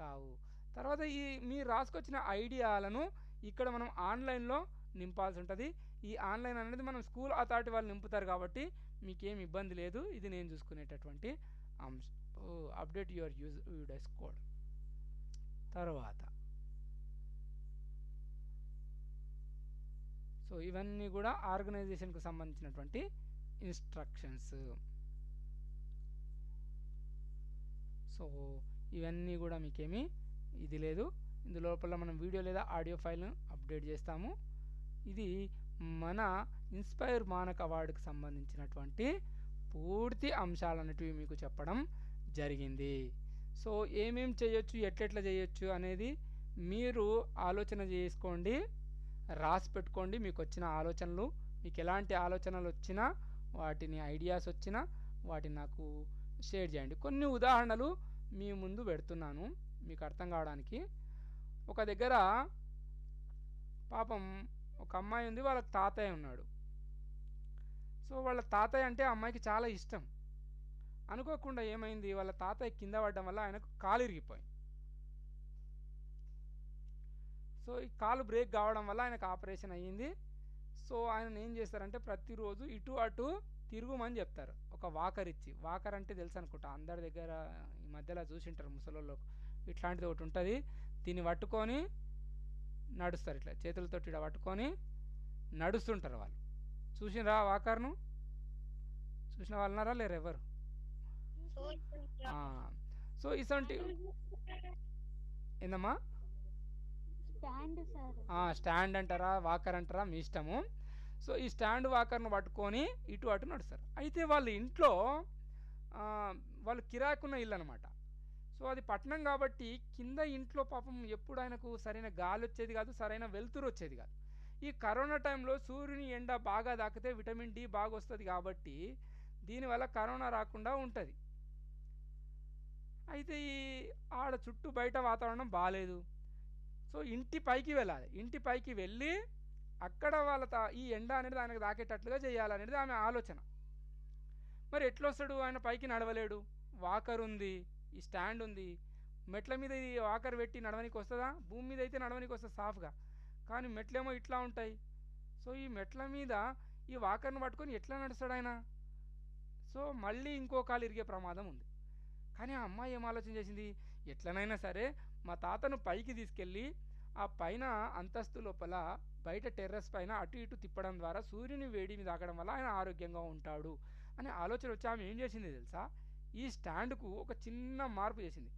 కావు. తర్వాత ఈ మీరు రాసుకొచ్చిన ఐడియాలను ఇక్కడ మనం ఆన్లైన్లో నింపాల్సి ఉంటుంది. ఈ ఆన్లైన్ అనేది మనం స్కూల్ అథారిటీ వాళ్ళు నింపుతారు కాబట్టి మీకేం ఇబ్బంది లేదు, ఇది నేను చూసుకునేటటువంటి అంశం. Update your UDISE code. తర్వాత సో ఇవన్నీ కూడా ఆర్గనైజేషన్కు సంబంధించినటువంటి ఇన్స్ట్రక్షన్స్. సో ఇవన్నీ కూడా మీకేమీ ఇది లేదు, ఇందులోపల మనం వీడియో లేదా ఆడియో ఫైల్ను అప్డేట్ చేస్తాము. ఇది మన ఇన్స్పైర్ మానక్ అవార్డుకి సంబంధించినటువంటి పూర్తి అంశాలన్నిటివి మీకు చెప్పడం జరిగింది. సో ఏమేం చేయొచ్చు, ఎట్లెట్లా చేయొచ్చు అనేది మీరు ఆలోచన చేసుకోండి, రాసి పెట్టుకోండి. మీకు వచ్చిన ఆలోచనలు, మీకు ఎలాంటి ఆలోచనలు వచ్చినా, వాటిని ఐడియాస్ వచ్చినా వాటిని నాకు షేర్ చేయండి. కొన్ని ఉదాహరణలు మీ ముందు పెడుతున్నాను మీకు అర్థం కావడానికి. ఒక దగ్గర పాపం ఒక అమ్మాయి ఉంది, వాళ్ళ తాతయ్య ఉన్నాడు. సో వాళ్ళ తాతయ్య అంటే అమ్మాయికి చాలా ఇష్టం. అనుకోకుండా ఏమైంది, వాళ్ళ తాతయ్య కింద పడడం వల్ల ఆయనకు కాలు ఇరిగిపోయింది. సో ఈ కాలు బ్రేక్ కావడం వల్ల ఆయనకు ఆపరేషన్ అయ్యింది. సో ఆయన ఏం చేస్తారంటే ప్రతిరోజు ఇటు అటు తిరుగుమని చెప్తారు, ఒక వాకర్ ఇచ్చి. వాకర్ అంటే తెలుసు అనుకుంటా, అందరి దగ్గర ఈ మధ్యలో చూసింటారు ముసలోళ్ళు, ఇట్లాంటిది ఒకటి ఉంటుంది. దీన్ని పట్టుకొని నడుస్తారు, ఇట్లా చేతులతో ఇట్లా పట్టుకొని నడుస్తుంటారు వాళ్ళు. చూసినరా వాకర్ను? చూసిన వాళ్ళు ఉన్నారా లేరు ఎవరు? సో ఇసంటి ఏందమ్మా, స్టాండ్ అంటారా వాకర్ అంటారా మీ ఇష్టము. సో ఈ స్టాండ్ వాకర్ను పట్టుకొని ఇటు అటు నడుస్తారు. అయితే వాళ్ళ ఇంట్లో వాళ్ళు కిరాకున్న ఇల్లు అనమాట. సో అది పట్టణం కాబట్టి కింద ఇంట్లో పాపం ఎప్పుడు ఆయనకు సరైన గాలి వచ్చేది కాదు, సరైన వెలుతురు వచ్చేది కాదు. ఈ కరోనా టైంలో సూర్యుని ఎండ బాగా తాకితే విటమిన్ డి బాగా వస్తుంది కాబట్టి దీనివల్ల కరోనా రాకుండా ఉంటుంది. అయితే ఈ ఆడ చుట్టూ బయట వాతావరణం బాగాలేదు. సో ఇంటి పైకి వెళ్ళాలి, ఇంటి పైకి వెళ్ళి అక్కడ వాళ్ళ ఈ ఎండ అనేది ఆయనకు తాకేటట్లుగా చేయాలనేది ఆమె ఆలోచన. మరి ఎట్లొస్తాడు, ఆయన పైకి నడవలేడు, వాకర్ ఉంది, ఈ స్టాండ్ ఉంది, మెట్ల మీద ఈ వాకర్ పెట్టి నడవనికి వస్తుందా? భూమి మీద అయితే నడవనికి వస్తుంది సాఫ్గా, కానీ మెట్లేమో ఇట్లా ఉంటాయి. సో ఈ మెట్ల మీద ఈ వాకర్ను పట్టుకొని ఎట్లా నడుస్తాడు ఆయన? సో మళ్ళీ ఇంకో కాలు ఇరిగే ప్రమాదం ఉంది. కానీ ఆ అమ్మాయి ఏం ఆలోచన చేసింది, ఎట్లనైనా సరే మా తాతను పైకి తీసుకెళ్ళి ఆ పైన అంతస్తు లోపల బయట టెర్రస్ పైన అటు ఇటు తిప్పడం ద్వారా సూర్యుని వేడిని తాకడం వల్ల ఆయన ఆరోగ్యంగా ఉంటాడు అనే ఆలోచన వచ్చి ఆమె ఏం చేసింది తెలుసా, ఈ స్టాండ్కు ఒక చిన్న మార్పు చేసింది.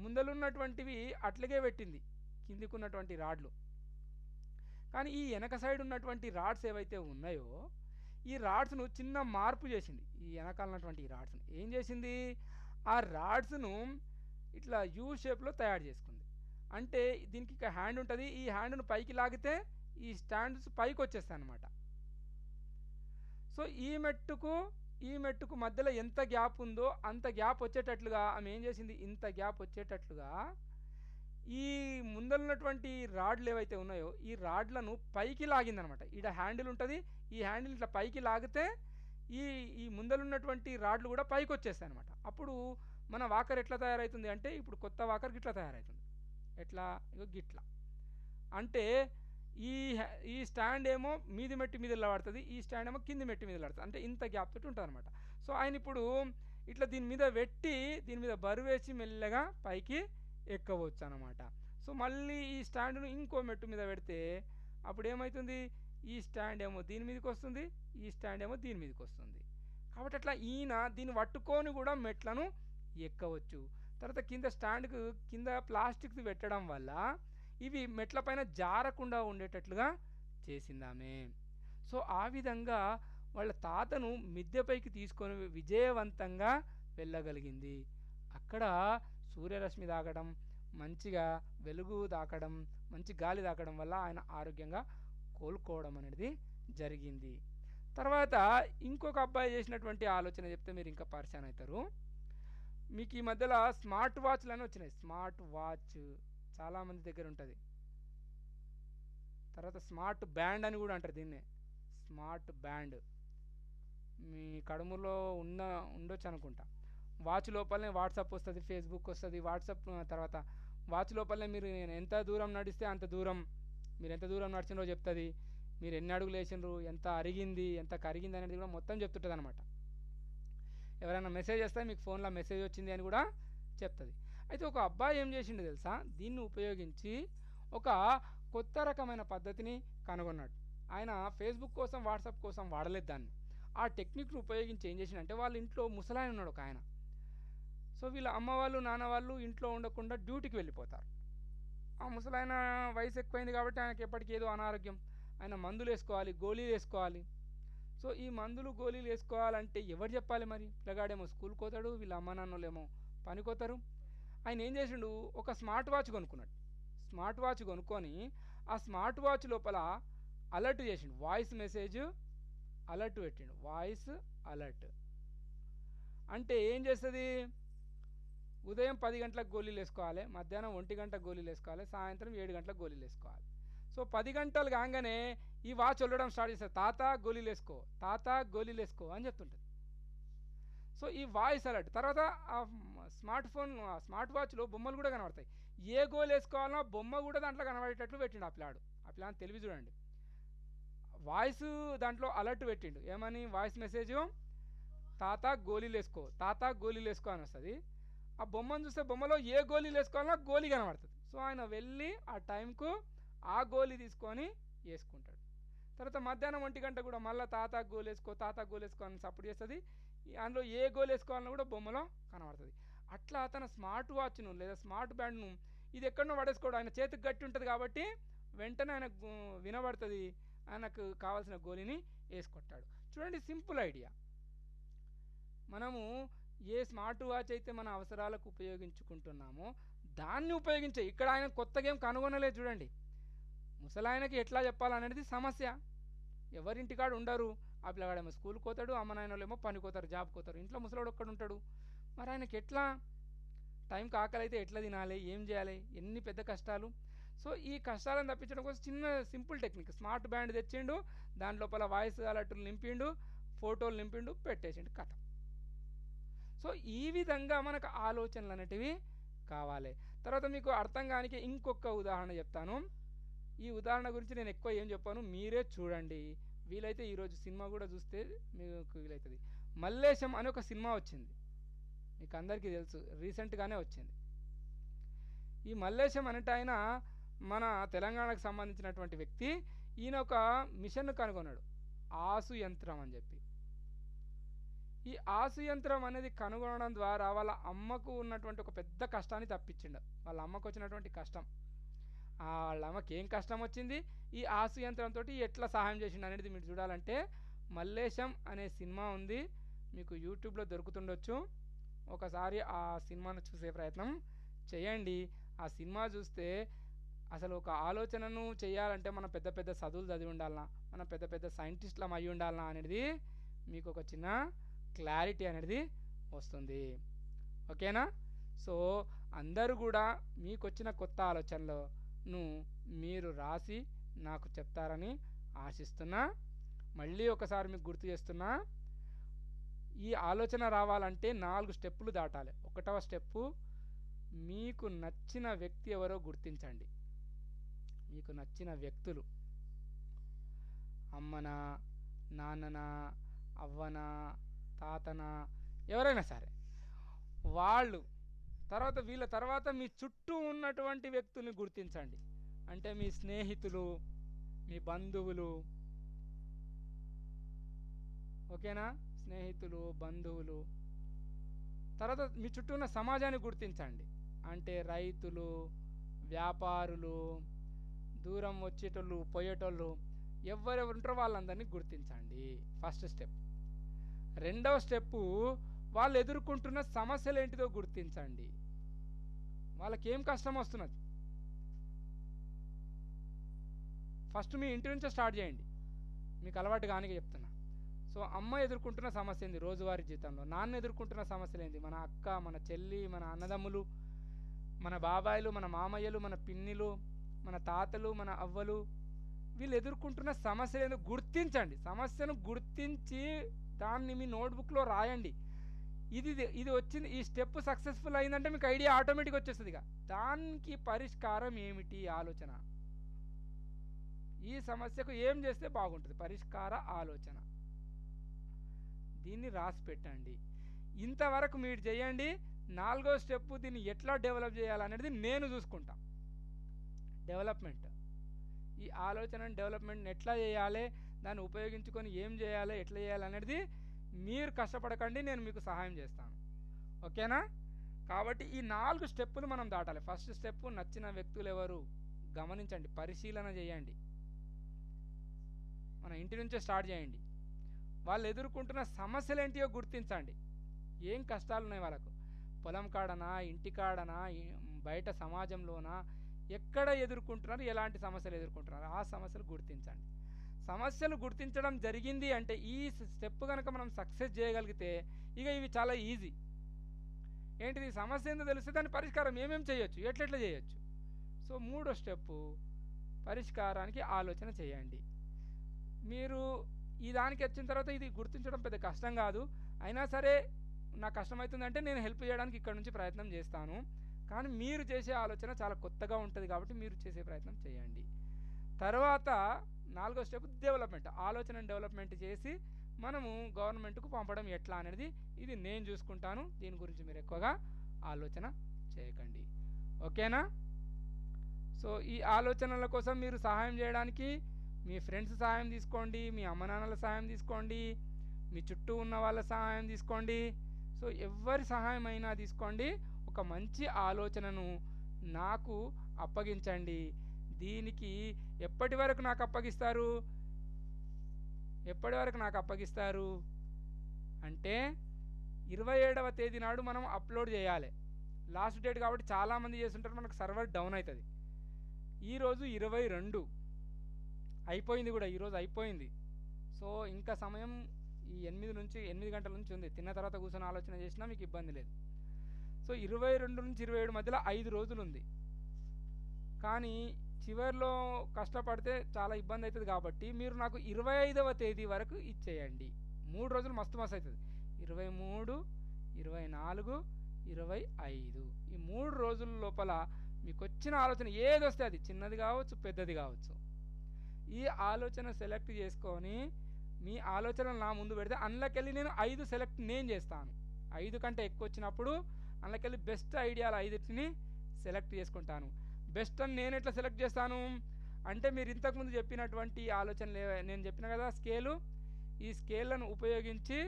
ముందలున్నటువంటివి అట్లాగే పెట్టింది, కిందికి ఉన్నటువంటి రాడ్లు. కానీ ఈ వెనక సైడ్ ఉన్నటువంటి రాడ్స్ ఏవైతే ఉన్నాయో ఈ రాడ్స్ను చిన్న మార్పు చేసింది. ఈ వెనకాలన్నటువంటి ఈ రాడ్స్ను ఏం చేసింది, ఆ రాడ్స్ను ఇట్లా యూ షేప్లో తయారు చేసుకుంది. అంటే దీనికి ఇక హ్యాండ్ ఉంటుంది, ఈ హ్యాండ్ను పైకి లాగితే ఈ స్టాండ్స్ పైకి వచ్చేస్తాయి అన్నమాట. సో ఈ మెట్టుకు మధ్యలో ఎంత గ్యాప్ ఉందో అంత గ్యాప్ వచ్చేటట్లుగా ఆమె ఏం చేసింది, ఇంత గ్యాప్ వచ్చేటట్లుగా ఈ ముందలున్నటువంటి రాడ్లు ఏవైతే ఉన్నాయో ఈ రాడ్లను పైకి లాగిందనమాట. ఈడ హ్యాండిల్ ఉంటుంది, ఈ హ్యాండిల్ ఇట్లా పైకి లాగితే ఈ ఈ ముందలున్నటువంటి రాడ్లు కూడా పైకి వచ్చేస్తాయి అనమాట. అప్పుడు మన వాకర్ ఎట్లా తయారవుతుంది అంటే, ఇప్పుడు కొత్త వాకర్ గిట్లా తయారవుతుంది. ఎట్లా, ఇగో గిట్లా. అంటే ఈ స్టాండ్ ఏమో మీది మెట్టి మీద పడుతుంది, ఈ స్టాండ్ ఏమో కింది మెట్టి మీద పడుతుంది. అంటే ఇంత గ్యాప్ తోటి ఉంటుంది అనమాట. సో ఆయన ఇప్పుడు ఇట్లా దీని మీద పెట్టి దీని మీద బరువు వేసి మెల్లగా పైకి ఎక్కవచ్చు అనమాట. సో మళ్ళీ ఈ స్టాండ్ను ఇంకో మెట్టు మీద పెడితే అప్పుడు ఏమవుతుంది, ఈ స్టాండ్ ఏమో దీని మీదకి వస్తుంది, ఈ స్టాండ్ ఏమో దీని మీదకి వస్తుంది. కాబట్టి అట్లా ఈయన దీన్ని పట్టుకొని కూడా మెట్లను ఎక్కవచ్చు. తర్వాత కింద స్టాండ్కు కింద ప్లాస్టిక్స్ పెట్టడం వల్ల ఇవి మెట్ల పైన జారకుండా ఉండేటట్లుగా చేసిందామె. సో ఆ విధంగా వాళ్ళ తాతను మిద్దెపైకి తీసుకొని విజయవంతంగా వెళ్ళగలిగింది. అక్కడ సూర్యరశ్మి తాకడం, మంచిగా వెలుగు తాకడం, మంచి గాలి తాకడం వల్ల ఆయన ఆరోగ్యంగా కోలుకోవడం అనేది జరిగింది. తర్వాత ఇంకొక అబ్బాయి చేసినటువంటి ఆలోచన చెప్తే మీరు ఇంకా పరిచయం అవుతారు. మీకు ఈ మధ్యలో స్మార్ట్ వాచ్లు అని వచ్చినాయి. స్మార్ట్ వాచ్ చాలామంది దగ్గర ఉంటుంది. తర్వాత స్మార్ట్ బ్యాండ్ అని కూడా అంటారు దీన్నే, స్మార్ట్ బ్యాండ్. మీ కడుములో ఉండొచ్చు అనుకుంటా. వాచ్ లోపలనే వాట్సాప్ వస్తుంది, ఫేస్బుక్ వస్తుంది. వాట్సాప్ తర్వాత వాచ్ లోపలనే మీరు ఎంత దూరం నడిస్తే అంత దూరం, మీరు ఎంత దూరం నడిచినో చెప్తుంది, మీరు ఎన్ని అడుగులు వేసినారు, ఎంత అరిగింది, ఎంత కరిగింది అనేది కూడా మొత్తం చెప్తుంటుంది అనమాట. ఎవరైనా మెసేజ్ చేస్తే మీకు ఫోన్లో మెసేజ్ వచ్చింది అని కూడా చెప్తుంది. అయితే ఒక అబ్బాయి ఏం చేసిండు తెలుసా, దీన్ని ఉపయోగించి ఒక కొత్త రకమైన పద్ధతిని కనుగొన్నాడు. ఆయన ఫేస్బుక్ కోసం వాట్సాప్ కోసం వాడలేదు దాన్ని. ఆ టెక్నిక్ను ఉపయోగించి ఏం చేసిండంటే, వాళ్ళ ఇంట్లో ముసలాయన ఉన్నాడు ఒక ఆయన. సో వీళ్ళ అమ్మ వాళ్ళు నాన్న వాళ్ళు ఇంట్లో ఉండకుండా డ్యూటీకి వెళ్ళిపోతారు. ఆ ముసలాయన వయసు ఎక్కువైంది కాబట్టి ఆయనకి ఎప్పటికీ ఏదో అనారోగ్యం, ఆయన మందులు వేసుకోవాలి, గోళీలు వేసుకోవాలి. సో ఈ మందులు గోళీలు వేసుకోవాలంటే ఎవరు చెప్పాలి మరి? పిల్లగాడేమో స్కూల్కి పోతాడు, వీళ్ళ అమ్మ నాన్నలేమో పనికోతారు. ఆయన ఏం చేసిండు, ఒక స్మార్ట్ వాచ్ కొనుక్కున్నాడు. స్మార్ట్ వాచ్ కొనుక్కొని ఆ స్మార్ట్ వాచ్ లోపల అలర్ట్ చేసిండు, వాయిస్ మెసేజ్ అలర్ట్ పెట్టిండు. వాయిస్ అలర్ట్ అంటే ఏం చేస్తుంది, ఉదయం 10 గంటలకు గోళీలు వేసుకోవాలి, మధ్యాహ్నం 1 గంటకు గోళీలు వేసుకోవాలి, సాయంత్రం 7 గంటలకు గోళీలు వేసుకోవాలి. సో 10 గంటలు కాగానే ఈ వాచ్ వెళ్ళడం స్టార్ట్ చేస్తారు, తాత గోళీలు వేసుకో, తాత గోళీలు వేసుకో అని చెప్తుంటుంది. సో ఈ వాయిస్ అలర్ట్ తర్వాత ఆ స్మార్ట్ వాచ్లో బొమ్మలు కూడా కనబడతాయి. ఏ గోల్ వేసుకోవాలన్నా బొమ్మ కూడా దాంట్లో కనబడేటట్లు పెట్టిండు ఆ పిల్లాడు తెలివి చూడండి. వాయిస్ దాంట్లో అలర్ట్ పెట్టిండు, ఏమని, వాయిస్ మెసేజ్ తాత గోళీలు వేసుకో, తాత గోళీలు వేసుకో అని వస్తుంది. ఆ బొమ్మను చూస్తే బొమ్మలో ఏ గోళీలు వేసుకోవాలన్నా గోళీ కనబడుతుంది. సో ఆయన వెళ్ళి ఆ టైంకు ఆ గోళీ తీసుకొని వేసుకుంటాడు. తర్వాత మధ్యాహ్నం 1 గంట కూడా మళ్ళీ తాత గోల్ వేసుకో, తాత గోల్ వేసుకో అని సపోర్ట్ చేస్తుంది. అందులో ఏ గోల్ వేసుకోవాలన్నా కూడా బొమ్మలో కనబడుతుంది. అట్లా తన స్మార్ట్ వాచ్ను లేదా స్మార్ట్ బ్యాండ్ను ఇది ఎక్కడనో పడేసుకోవడం, ఆయన చేతికి గట్టి ఉంటుంది కాబట్టి వెంటనే ఆయనకు వినబడుతుంది, ఆయనకు కావాల్సిన గోలీని వేసుకుంటాడు. చూడండి, సింపుల్ ఐడియా. మనము ఏ స్మార్ట్ వాచ్ అయితే మన అవసరాలకు ఉపయోగించుకుంటున్నామో దాన్ని ఉపయోగించే. ఇక్కడ ఆయన కొత్తగా ఏం కనుగొనలేదు. చూడండి, ముసలాయనకి ఎట్లా చెప్పాలనేది సమస్య. ఎవరింటికాడు ఉండరు, ఆ పిల్లగాడేమో స్కూల్కి పోతాడు, అమ్మ నాయనలేమో పనికి పోతారు, జాబ్కి పోతారు, ఇంట్లో ముసలాడు ఒక్కడు ఉంటాడు. మరి ఆయనకి ఎట్లా టైంకి ఆకలి అయితే ఎట్లా తినాలి, ఏం చేయాలి, ఎన్ని పెద్ద కష్టాలు. సో ఈ కష్టాలను తప్పించడం కోసం చిన్న సింపుల్ టెక్నిక్, స్మార్ట్ బ్యాండ్ తెచ్చిండు, దాని లోపల వాయిస్ అలర్టులు నింపిండు, ఫోటోలు నింపిండు, పెట్టేసిండు, కథ. సో ఈ విధంగా మనకు ఆలోచనలు అనేటివి కావాలి. తర్వాత మీకు అర్థం కానికి ఇంకొక ఉదాహరణ చెప్తాను. ఈ ఉదాహరణ గురించి నేను ఎక్కువ ఏం చెప్పాను, మీరే చూడండి. వీలైతే ఈరోజు సినిమా కూడా చూస్తే మీకు వీలవుతుంది. మల్లేశం అనే ఒక సినిమా వచ్చింది, మీకు అందరికీ తెలుసు, రీసెంట్గానే వచ్చింది. ఈ మల్లేశం అనేట ఆయన మన తెలంగాణకు సంబంధించినటువంటి వ్యక్తి. ఈయన ఒక మిషన్ కనుగొన్నాడు, ఆసు యంత్రం అని చెప్పి. ఈ ఆసు యంత్రం అనేది కనుగొనడం ద్వారా వాళ్ళ అమ్మకు ఉన్నటువంటి ఒక పెద్ద కష్టాన్ని తప్పించిండు. వాళ్ళ అమ్మకు వచ్చినటువంటి కష్టం, వాళ్ళ అమ్మకి ఏం కష్టం వచ్చింది, ఈ ఆసు యంత్రంతో ఎట్లా సహాయం చేసిండు అనేది మీరు చూడాలంటే మల్లేశం అనే సినిమా ఉంది, మీకు యూట్యూబ్లో దొరుకుతుండొచ్చు. ఒకసారి ఆ సినిమాను చూసే ప్రయత్నం చేయండి. ఆ సినిమా చూస్తే అసలు ఒక ఆలోచనను చేయాలంటే మనం పెద్ద పెద్ద చదువులు చదివి ఉండాలనా, మనం పెద్ద పెద్ద సైంటిస్టులం అయి ఉండాలనా అనేది మీకు ఒక చిన్న క్లారిటీ అనేది వస్తుంది. ఓకేనా? సో అందరూ కూడా మీకు వచ్చిన కొత్త ఆలోచనలను మీరు రాసి నాకు చెప్తారని ఆశిస్తున్నా. మళ్ళీ ఒకసారి మీకు గుర్తు చేస్తున్నా, ఈ ఆలోచన రావాలంటే 4 స్టెప్పులు దాటాలి. 1వ స్టెప్పు, మీకు నచ్చిన వ్యక్తి ఎవరో గుర్తించండి. మీకు నచ్చిన వ్యక్తులు, అమ్మనా, నాన్ననా, అవ్వనా, తాతనా, ఎవరైనా సరే వాళ్ళు. వీళ్ళ తర్వాత మీ చుట్టూ ఉన్నటువంటి వ్యక్తుల్ని గుర్తించండి. అంటే మీ స్నేహితులు, మీ బంధువులు. ఓకేనా? స్నేహితులు, బంధువులు. తర్వాత మీ చుట్టూ ఉన్న సమాజాన్ని గుర్తించండి. అంటే రైతులు, వ్యాపారులు, దూరం వచ్చేటోళ్ళు, పోయేటోళ్ళు, ఎవరెవరు ఉంటారో వాళ్ళందరినీ గుర్తించండి. First step. 2వ స్టెప్పు, వాళ్ళు ఎదుర్కొంటున్న సమస్యలు ఏంటిదో గుర్తించండి. వాళ్ళకి ఏం కష్టం వస్తున్నది. ఫస్ట్ మీ ఇంటి నుంచే స్టార్ట్ చేయండి. మీకు అలవాటు కానిగా చెప్తున్నా. సో అమ్మ ఎదుర్కొంటున్న సమస్య ఏంది రోజువారీ జీవితంలో, నాన్న ఎదుర్కొంటున్న సమస్యలు ఏంది, మన అక్క, మన చెల్లి, మన అన్నదమ్ములు, మన బాబాయిలు, మన మామయ్యలు, మన పిన్నిలు, మన తాతలు, మన అవ్వలు, వీళ్ళు ఎదుర్కొంటున్న సమస్యలు ఏందో గుర్తించండి. సమస్యను గుర్తించి దాన్ని మీ నోట్బుక్లో రాయండి. ఇది వచ్చింది, ఈ స్టెప్ సక్సెస్ఫుల్ అయిందంటే మీకు ఐడియా ఆటోమేటిక్ వచ్చేస్తుంది. దానికి పరిష్కారం ఏమిటి ఆలోచన, ఈ సమస్యకు ఏం చేస్తే బాగుంటుంది, పరిష్కార ఆలోచన. దీన్ని రాసి పెట్టండి. ఇంతవరకు మీరు చేయండి. 4వ స్టెప్, దీన్ని ఎట్లా డెవలప్ చేయాలనేది నేను చూసుకుంటా. డెవలప్మెంట్, ఈ ఆలోచన డెవలప్మెంట్ని ఎట్లా చేయాలి, దాన్ని ఉపయోగించుకొని ఏం చేయాలి, ఎట్లా చేయాలి అనేది మీరు కష్టపడకండి, నేను మీకు సహాయం చేస్తాను. ఓకేనా? కాబట్టి ఈ 4 స్టెప్పులు మనం దాటాలి. ఫస్ట్ స్టెప్, నచ్చిన వ్యక్తులు ఎవరు గమనించండి, పరిశీలన చేయండి. మన ఇంటి నుంచే స్టార్ట్ చేయండి. వాళ్ళు ఎదుర్కొంటున్న సమస్యలు ఏంటియో గుర్తించండి. ఏం కష్టాలు ఉన్నాయి వాళ్ళకు, పొలం కాడనా, ఇంటి కాడనా, బయట సమాజంలోనా, ఎక్కడ ఎదుర్కొంటున్నారు, ఎలాంటి సమస్యలు ఎదుర్కొంటున్నారు, ఆ సమస్యలు గుర్తించండి. సమస్యలు గుర్తించడం జరిగింది అంటే ఈ స్టెప్ కనుక మనం సక్సెస్ చేయగలిగితే ఇక ఇవి చాలా ఈజీ. ఏంటిది, సమస్య ఏందో తెలిస్తే దాని పరిష్కారం ఏమేమి చేయొచ్చు, ఎట్లెట్లా చేయొచ్చు. సో 3వ స్టెప్పు, పరిష్కారానికి ఆలోచన చేయండి. మీరు ఈ దానికి వచ్చిన తర్వాత ఇది గుర్తించడం పెద్ద కష్టం కాదు. అయినా సరే నాకు కష్టమవుతుందంటే నేను హెల్ప్ చేయడానికి ఇక్కడ నుంచి ప్రయత్నం చేస్తాను. కానీ మీరు చేసే ఆలోచన చాలా కొత్తగా ఉంటుంది కాబట్టి మీరు చేసే ప్రయత్నం చేయండి. తర్వాత 4వ స్టెప్, డెవలప్మెంట్. ఆలోచన డెవలప్మెంట్ చేసి మనము గవర్నమెంట్కు పంపడం ఎట్లా అనేది ఇది నేను చూసుకుంటాను. దీని గురించి మీరు ఎక్కువగా ఆలోచన చేయకండి. ఓకేనా? సో ఈ ఆలోచనల కోసం మీరు సహాయం చేయడానికి మీ ఫ్రెండ్స్ సహాయం తీసుకోండి, మీ అమ్మ నాన్నల సహాయం తీసుకోండి, మీ చుట్టూ ఉన్న వాళ్ళ సహాయం తీసుకోండి. సో ఎవరి సహాయం అయినా తీసుకోండి. ఒక మంచి ఆలోచనను నాకు అప్పగించండి. దీనికి ఎప్పటి వరకు నాకు అప్పగిస్తారు అంటే 27వ తేదీ నాడు మనం అప్లోడ్ చేయాలి. లాస్ట్ డేట్ కాబట్టి చాలామంది చేస్తుంటారు, మనకు సర్వర్ డౌన్ అవుతుంది. ఈరోజు 22 అయిపోయింది కూడా, ఈరోజు అయిపోయింది. సో ఇంకా సమయం ఈ 8 గంటల నుంచి ఉంది. తిన్న తర్వాత కూర్చొని ఆలోచన చేసినా మీకు ఇబ్బంది లేదు. సో 22 నుంచి 27 మధ్యలో 5 రోజులు ఉంది. కానీ చివరిలో కష్టపడితే చాలా ఇబ్బంది అవుతుంది కాబట్టి మీరు నాకు 25వ తేదీ వరకు ఇచ్చేయండి. 3 రోజులు మస్తు అవుతుంది. 23, 24, 25 ఈ 3 రోజుల లోపల మీకు వచ్చిన ఆలోచన ఏది వస్తే అది, చిన్నది కావచ్చు, పెద్దది కావచ్చు, ఈ ఆలోచన సెలెక్ట్ చేసుకొని మీ ఆలోచనలు నా ముందు పెడితే అందులోకెళ్ళి నేను 5 సెలెక్ట్ నేను చేస్తాను. 5 కంటే ఎక్కువ వచ్చినప్పుడు అందులోకెళ్ళి బెస్ట్ ఐడియాలు 5ని సెలెక్ట్ చేసుకుంటాను. బెస్ట్ అని నేను ఎట్లా సెలెక్ట్ చేస్తాను అంటే, మీరు ఇంతకుముందు చెప్పినటువంటి ఆలోచనలు నేను చెప్పిన కదా స్కేలు, ఈ స్కేళ్లను ఉపయోగించి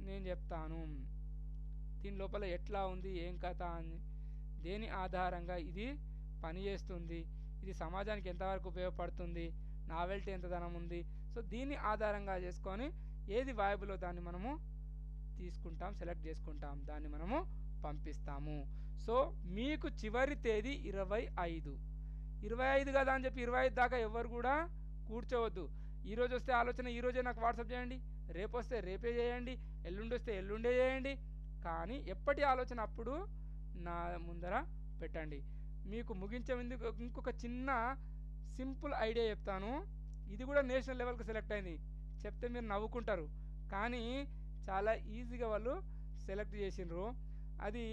నేను చెప్తాను దీని లోపల ఎట్లా ఉంది, ఏం కథ అని, దేని ఆధారంగా ఇది పనిచేస్తుంది, ఇది సమాజానికి ఎంతవరకు ఉపయోగపడుతుంది, నావెల్టీ ఎంత ధనం ఉంది. సో దీన్ని ఆధారంగా చేసుకొని ఏది వాయబులో దాన్ని మనము తీసుకుంటాం, సెలెక్ట్ చేసుకుంటాం, దాన్ని మనము పంపిస్తాము. సో మీకు చివరి తేదీ 25. 25 కదా అని చెప్పి 25 దాకా ఎవరు కూడా కూర్చోవద్దు. ఈరోజు వస్తే ఆలోచన ఈరోజే నాకు వాట్సాప్ చేయండి, రేపు వస్తే రేపే చేయండి, ఎల్లుండి వస్తే ఎల్లుండే చేయండి. కానీ ఎప్పటి ఆలోచన అప్పుడు నా ముందర పెట్టండి. మీకు ముగించే ముందు ఇంకొక చిన్న సింపుల్ ఐడియా చెప్తాను. ఇది కూడా నేషనల్ లెవెల్కి సెలెక్ట్ అయింది. చెప్తే మీరు నవ్వుకుంటారు, కానీ చాలా ఈజీగా వాళ్ళు సెలెక్ట్ చేసిండ్రు. అది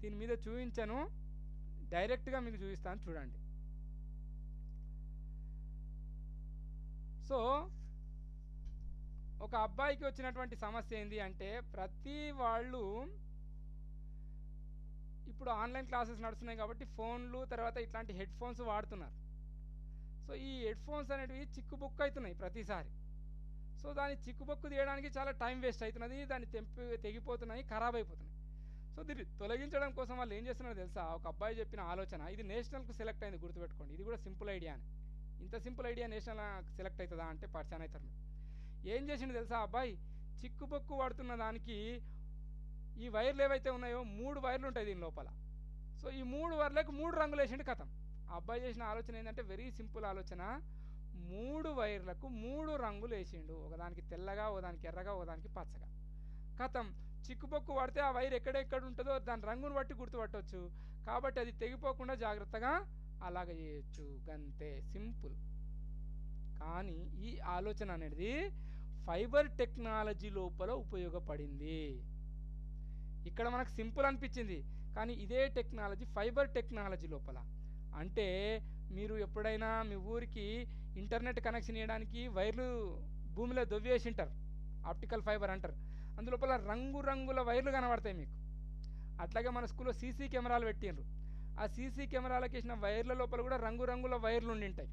దీని మీద చూపించాను, డైరెక్ట్గా మీకు చూపిస్తాను చూడండి. సో ఒక అబ్బాయికి వచ్చినటువంటి సమస్య ఏంటి అంటే, ప్రతి వాళ్ళు ఇప్పుడు ఆన్లైన్ క్లాసెస్ నడుస్తున్నాయి కాబట్టి ఫోన్లు తర్వాత ఇట్లాంటి హెడ్ ఫోన్స్ వాడుతున్నారు. సో ఈ హెడ్ ఫోన్స్ అనేటివి చిక్కుబుక్కు అవుతున్నాయి ప్రతిసారి. సో దాన్ని చిక్కుబొక్కు తీయడానికి చాలా టైం వేస్ట్ అవుతున్నది, దాన్ని తెగిపోతున్నాయి, ఖరాబ్ అయిపోతున్నాయి. సో దీన్ని తొలగించడం కోసం వాళ్ళు ఏం చేస్తున్నారో తెలుసా? ఒక అబ్బాయి చెప్పిన ఆలోచన, ఇది నేషనల్కు సెలెక్ట్ అయింది, గుర్తుపెట్టుకోండి. ఇది కూడా సింపుల్ ఐడియా అని. ఇంత సింపుల్ ఐడియా నేషనల్ సెలెక్ట్ అవుతుందా అంటే పరిచయం అవుతారు మీరు. ఏం చేసిండు తెలుసా అబ్బాయి? చిక్కుబొక్కు వాడుతున్న దానికి ఈ వైర్లు ఏవైతే ఉన్నాయో 3 వైర్లు ఉంటాయి దీని లోపల. సో ఈ 3 వైర్లకు 3 రంగులు వేసిండు కథం. ఆ అబ్బాయి చేసిన ఆలోచన ఏంటంటే వెరీ సింపుల్ ఆలోచన. 3 వైర్లకు 3 రంగులు వేసిండు, ఒకదానికి తెల్లగా, ఒకదానికి ఎర్రగా, ఒకదానికి పచ్చగా. కథం చిక్కుబొక్కు వాడితే ఆ వైర్ ఎక్కడెక్కడ ఉంటుందో దాని రంగును బట్టి గుర్తుపట్టవచ్చు. కాబట్టి అది తెగిపోకుండా జాగ్రత్తగా అలాగ చేయొచ్చు, గంతే సింపుల్. కానీ ఈ ఆలోచన అనేది ఫైబర్ టెక్నాలజీ లోపల ఉపయోగపడింది. ఇక్కడ మనకు సింపుల్ అనిపించింది, కానీ ఇదే టెక్నాలజీ ఫైబర్ టెక్నాలజీ లోపల. అంటే మీరు ఎప్పుడైనా మీ ఊరికి ఇంటర్నెట్ కనెక్షన్ ఇవ్వడానికి వైర్లు భూమిలో దొవ్వేసి ఉంటారు, ఆప్టికల్ ఫైబర్ అంటారు. అందులోపల రంగురంగుల వైర్లు కనబడతాయి మీకు. అట్లాగే మన స్కూల్లో సీసీ కెమెరాలు పెట్టిండ్రు. ఆ సీసీ కెమెరాలకు వేసిన వైర్ల లోపల కూడా రంగురంగుల వైర్లు ఉండింటాయి.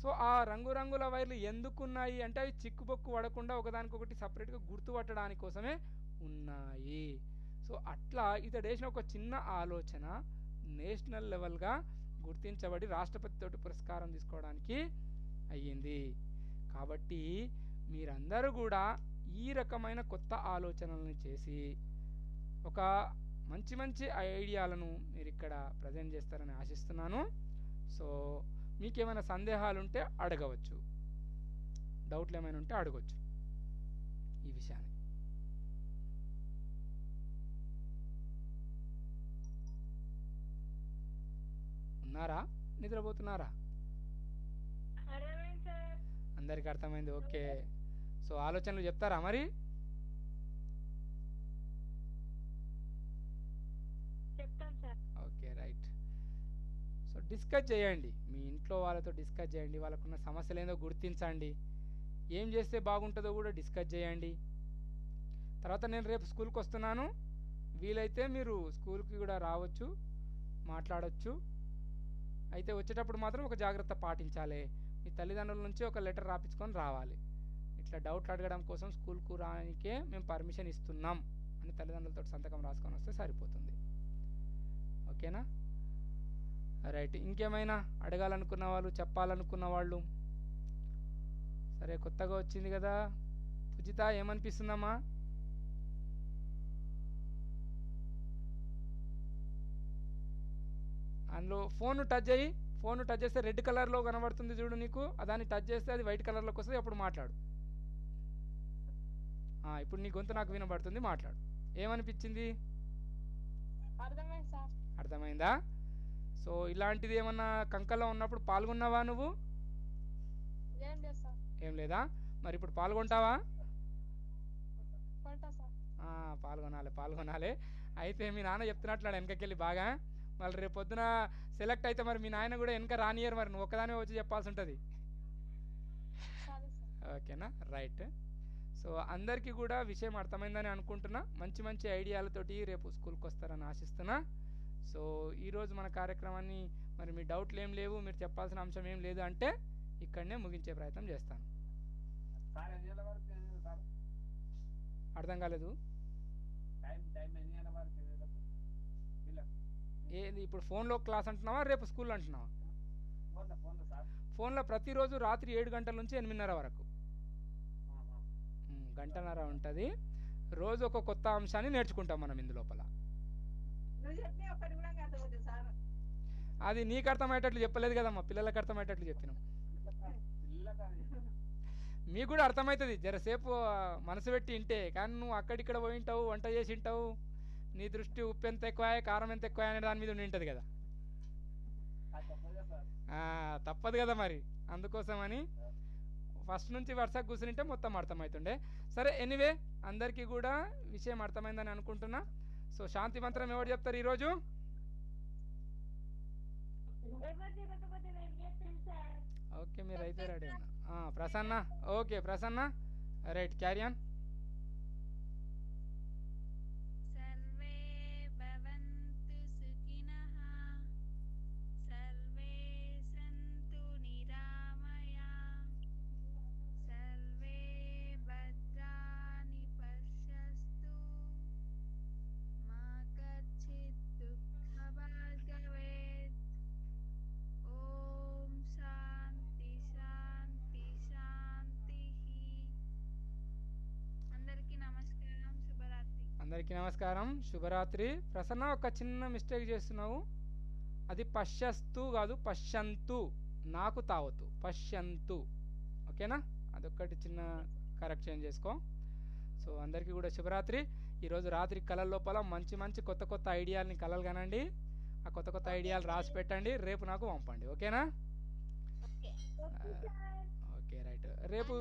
సో ఆ రంగురంగుల వైర్లు ఎందుకున్నాయి అంటే అవి చిక్కుబొక్కు పడకుండా ఒకదానికొకటి సపరేట్గా గుర్తుపట్టడానికి కోసమే ఉన్నాయి. సో అట్లా ఇతడు వేసిన ఒక చిన్న ఆలోచన నేషనల్ లెవెల్గా గుర్తించబడి రాష్ట్రపతితోటి పురస్కారం తీసుకోవడానికి అయ్యింది. కాబట్టి మీరందరూ కూడా ఈ రకమైన కొత్త ఆలోచనలను చేసి ఒక మంచి మంచి ఐడియాలను మీరు ఇక్కడ ప్రజెంట్ చేస్తారని ఆశిస్తున్నాను. సో మీకేమైనా సందేహాలు ఉంటే అడగవచ్చు, డౌట్లు ఏమైనా ఉంటే అడగవచ్చు ఈ విషయాన్ని. ఉన్నారా, నిద్రపోతున్నారా? అందరికి అర్థమైంది? ఓకే. సో ఆలోచనలు చెప్తారా మరి? Okay right. సో డిస్కస్ చేయండి, మీ ఇంట్లో వాళ్ళతో డిస్కస్ చేయండి, వాళ్ళకున్న సమస్యలు ఏందో గుర్తించండి, ఏం చేస్తే బాగుంటుందో కూడా డిస్కస్ చేయండి. తర్వాత నేను రేపు స్కూల్కి వస్తున్నాను, వీలైతే మీరు స్కూల్కి కూడా రావచ్చు, మాట్లాడవచ్చు. అయితే వచ్చేటప్పుడు మాత్రం ఒక జాగ్రత్త పాటించాలి. మీ తల్లిదండ్రుల నుంచి ఒక లెటర్ రాపించుకొని రావాలి. ఇట్లా డౌట్లు అడగడం కోసం స్కూల్కు రానికే మేము పర్మిషన్ ఇస్తున్నాం అని తల్లిదండ్రులతో సంతకం రాసుకొని వస్తే సరిపోతుంది. ఓకేనా? రైట్. ఇంకేమైనా అడగాలనుకున్న వాళ్ళు, చెప్పాలనుకున్న వాళ్ళు? సరే, కొత్తగా వచ్చింది కదా పూజిత, ఏమనిపిస్తుందమ్మా? అందులో ఫోన్ టచ్ చేయి, ఫోన్ టచ్ చేస్తే రెడ్ కలర్లో కనబడుతుంది చూడు నీకు, దాన్ని టచ్ చేస్తే అది వైట్ కలర్లోకి వస్తుంది, అప్పుడు మాట్లాడు. ఇప్పుడు నీ గొంతు నాకు వినబడుతుంది, మాట్లాడు. ఏమనిపించింది? అర్థమైందా? సో ఇలాంటిది ఏమన్నా కంకల్లో ఉన్నప్పుడు పాల్గొన్నావా నువ్వు? ఏం లేదా? మరి ఇప్పుడు పాల్గొంటావా? పాల్గొనాలి. అయితే మీ నాన్న చెప్తున్నట్లు వెనకకెళ్ళి బాగా, మళ్ళీ రేపు పొద్దున సెలెక్ట్ అయితే మరి మీ నాయన కూడా వెనక రానియర్, మరి నువ్వు ఒక్కదానే వచ్చి చెప్పాల్సి ఉంటుంది. ఓకేనా? రైట్. సో అందరికీ కూడా విషయం అర్థమైందని అనుకుంటున్నా. మంచి మంచి ఐడియాలతోటి రేపు స్కూల్కి వస్తారని ఆశిస్తున్నా. సో ఈరోజు మన కార్యక్రమాన్ని, మరి మీ డౌట్లు ఏం లేవు, మీరు చెప్పాల్సిన అంశం ఏం లేదు అంటే ఇక్కడనే ముగించే ప్రయత్నం చేస్తాను. అర్థం కాలేదు? ఏది ఇప్పుడు ఫోన్లో క్లాస్ అంటున్నావా, రేపు స్కూల్ అంటున్నావా? ఫోన్లో ప్రతిరోజు రాత్రి 7 గంటల నుంచి 8:30 వరకు. గంటన్నర ఉంటుంది. రోజు ఒక కొత్త అంశాన్ని నేర్చుకుంటాం మనం ఇందులోపల. అది నీకు అర్థమయ్యేటట్లు చెప్పలేదు కదమ్మా, పిల్లలకు అర్థమయ్యేటట్లు చెప్పినాం. మీకు కూడా అర్థమవుతుంది జరసేపు మనసు పెట్టి వింటే. కానీ నువ్వు అక్కడిక్కడ పోయి ఉంటావు, వంట చేసి ఉంటావు, నీ దృష్టి ఉప్పు ఎంత ఎక్కువ కారం ఎంత ఎక్కువ అనే దాని మీద ఉండి ఉంటుంది కదా. తప్పదు కదా మరి, అందుకోసమని ఫస్ట్ నుంచి వరుసగా కూర్చుంటే మొత్తం అర్థమవుతుండే. సరే, ఎనీవే అందరికీ కూడా విషయం అర్థమైందని అనుకుంటున్నా. సో శాంతి మంత్రం ఎవరు చెప్తారు ఈరోజు? ఓకే, మీరు అయితే రెడీ ఉన్నా. Prasanna, okay Prasanna, right, carry on. सर्वे भवन्तु सुखिनः सर्वे सन्तु निरामयाः सर्वे भद्राणि पश्यन्तु मा कश्चित् दुःखभाग् भवेत् ॐ शान्ति शान्ति शान्तिः అందరికీ నమస్కారం శుభరాత్రి అందరికీ నమస్కారం, శుభరాత్రి. ప్రసన్న, ఒక చిన్న మిస్టేక్ చేస్తున్నావు. అది పశ్యస్తు కాదు, పశ్యంతు, నాకు తావతు, పశ్యంతు. ఓకేనా? అదొక్కటి చిన్న కరెక్షన్ చేసుకో. సో అందరికీ కూడా శుభరాత్రి. ఈరోజు రాత్రి కళల లోపల మంచి మంచి కొత్త కొత్త ఐడియాలని కలలు కనండి. ఆ కొత్త కొత్త ఐడియాలు రాసి పెట్టండి, రేపు నాకు పంపండి. ఓకేనా? Okay, right. రేపు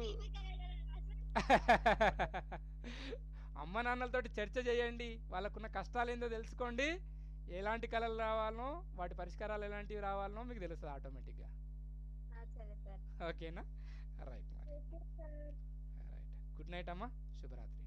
అమ్మ నాన్నలతోటి చర్చ చేయండి, వాళ్ళకున్న కష్టాలు ఏందో తెలుసుకోండి. ఎలాంటి కళలు రావాలనో, వాటి పరిష్కారాలు ఎలాంటివి రావాలనో మీకు తెలుస్తుంది ఆటోమేటిక్గా. ఓకేనా? రైట్, మరి రైట్. గుడ్ నైట్ అమ్మా, శుభరాత్రి.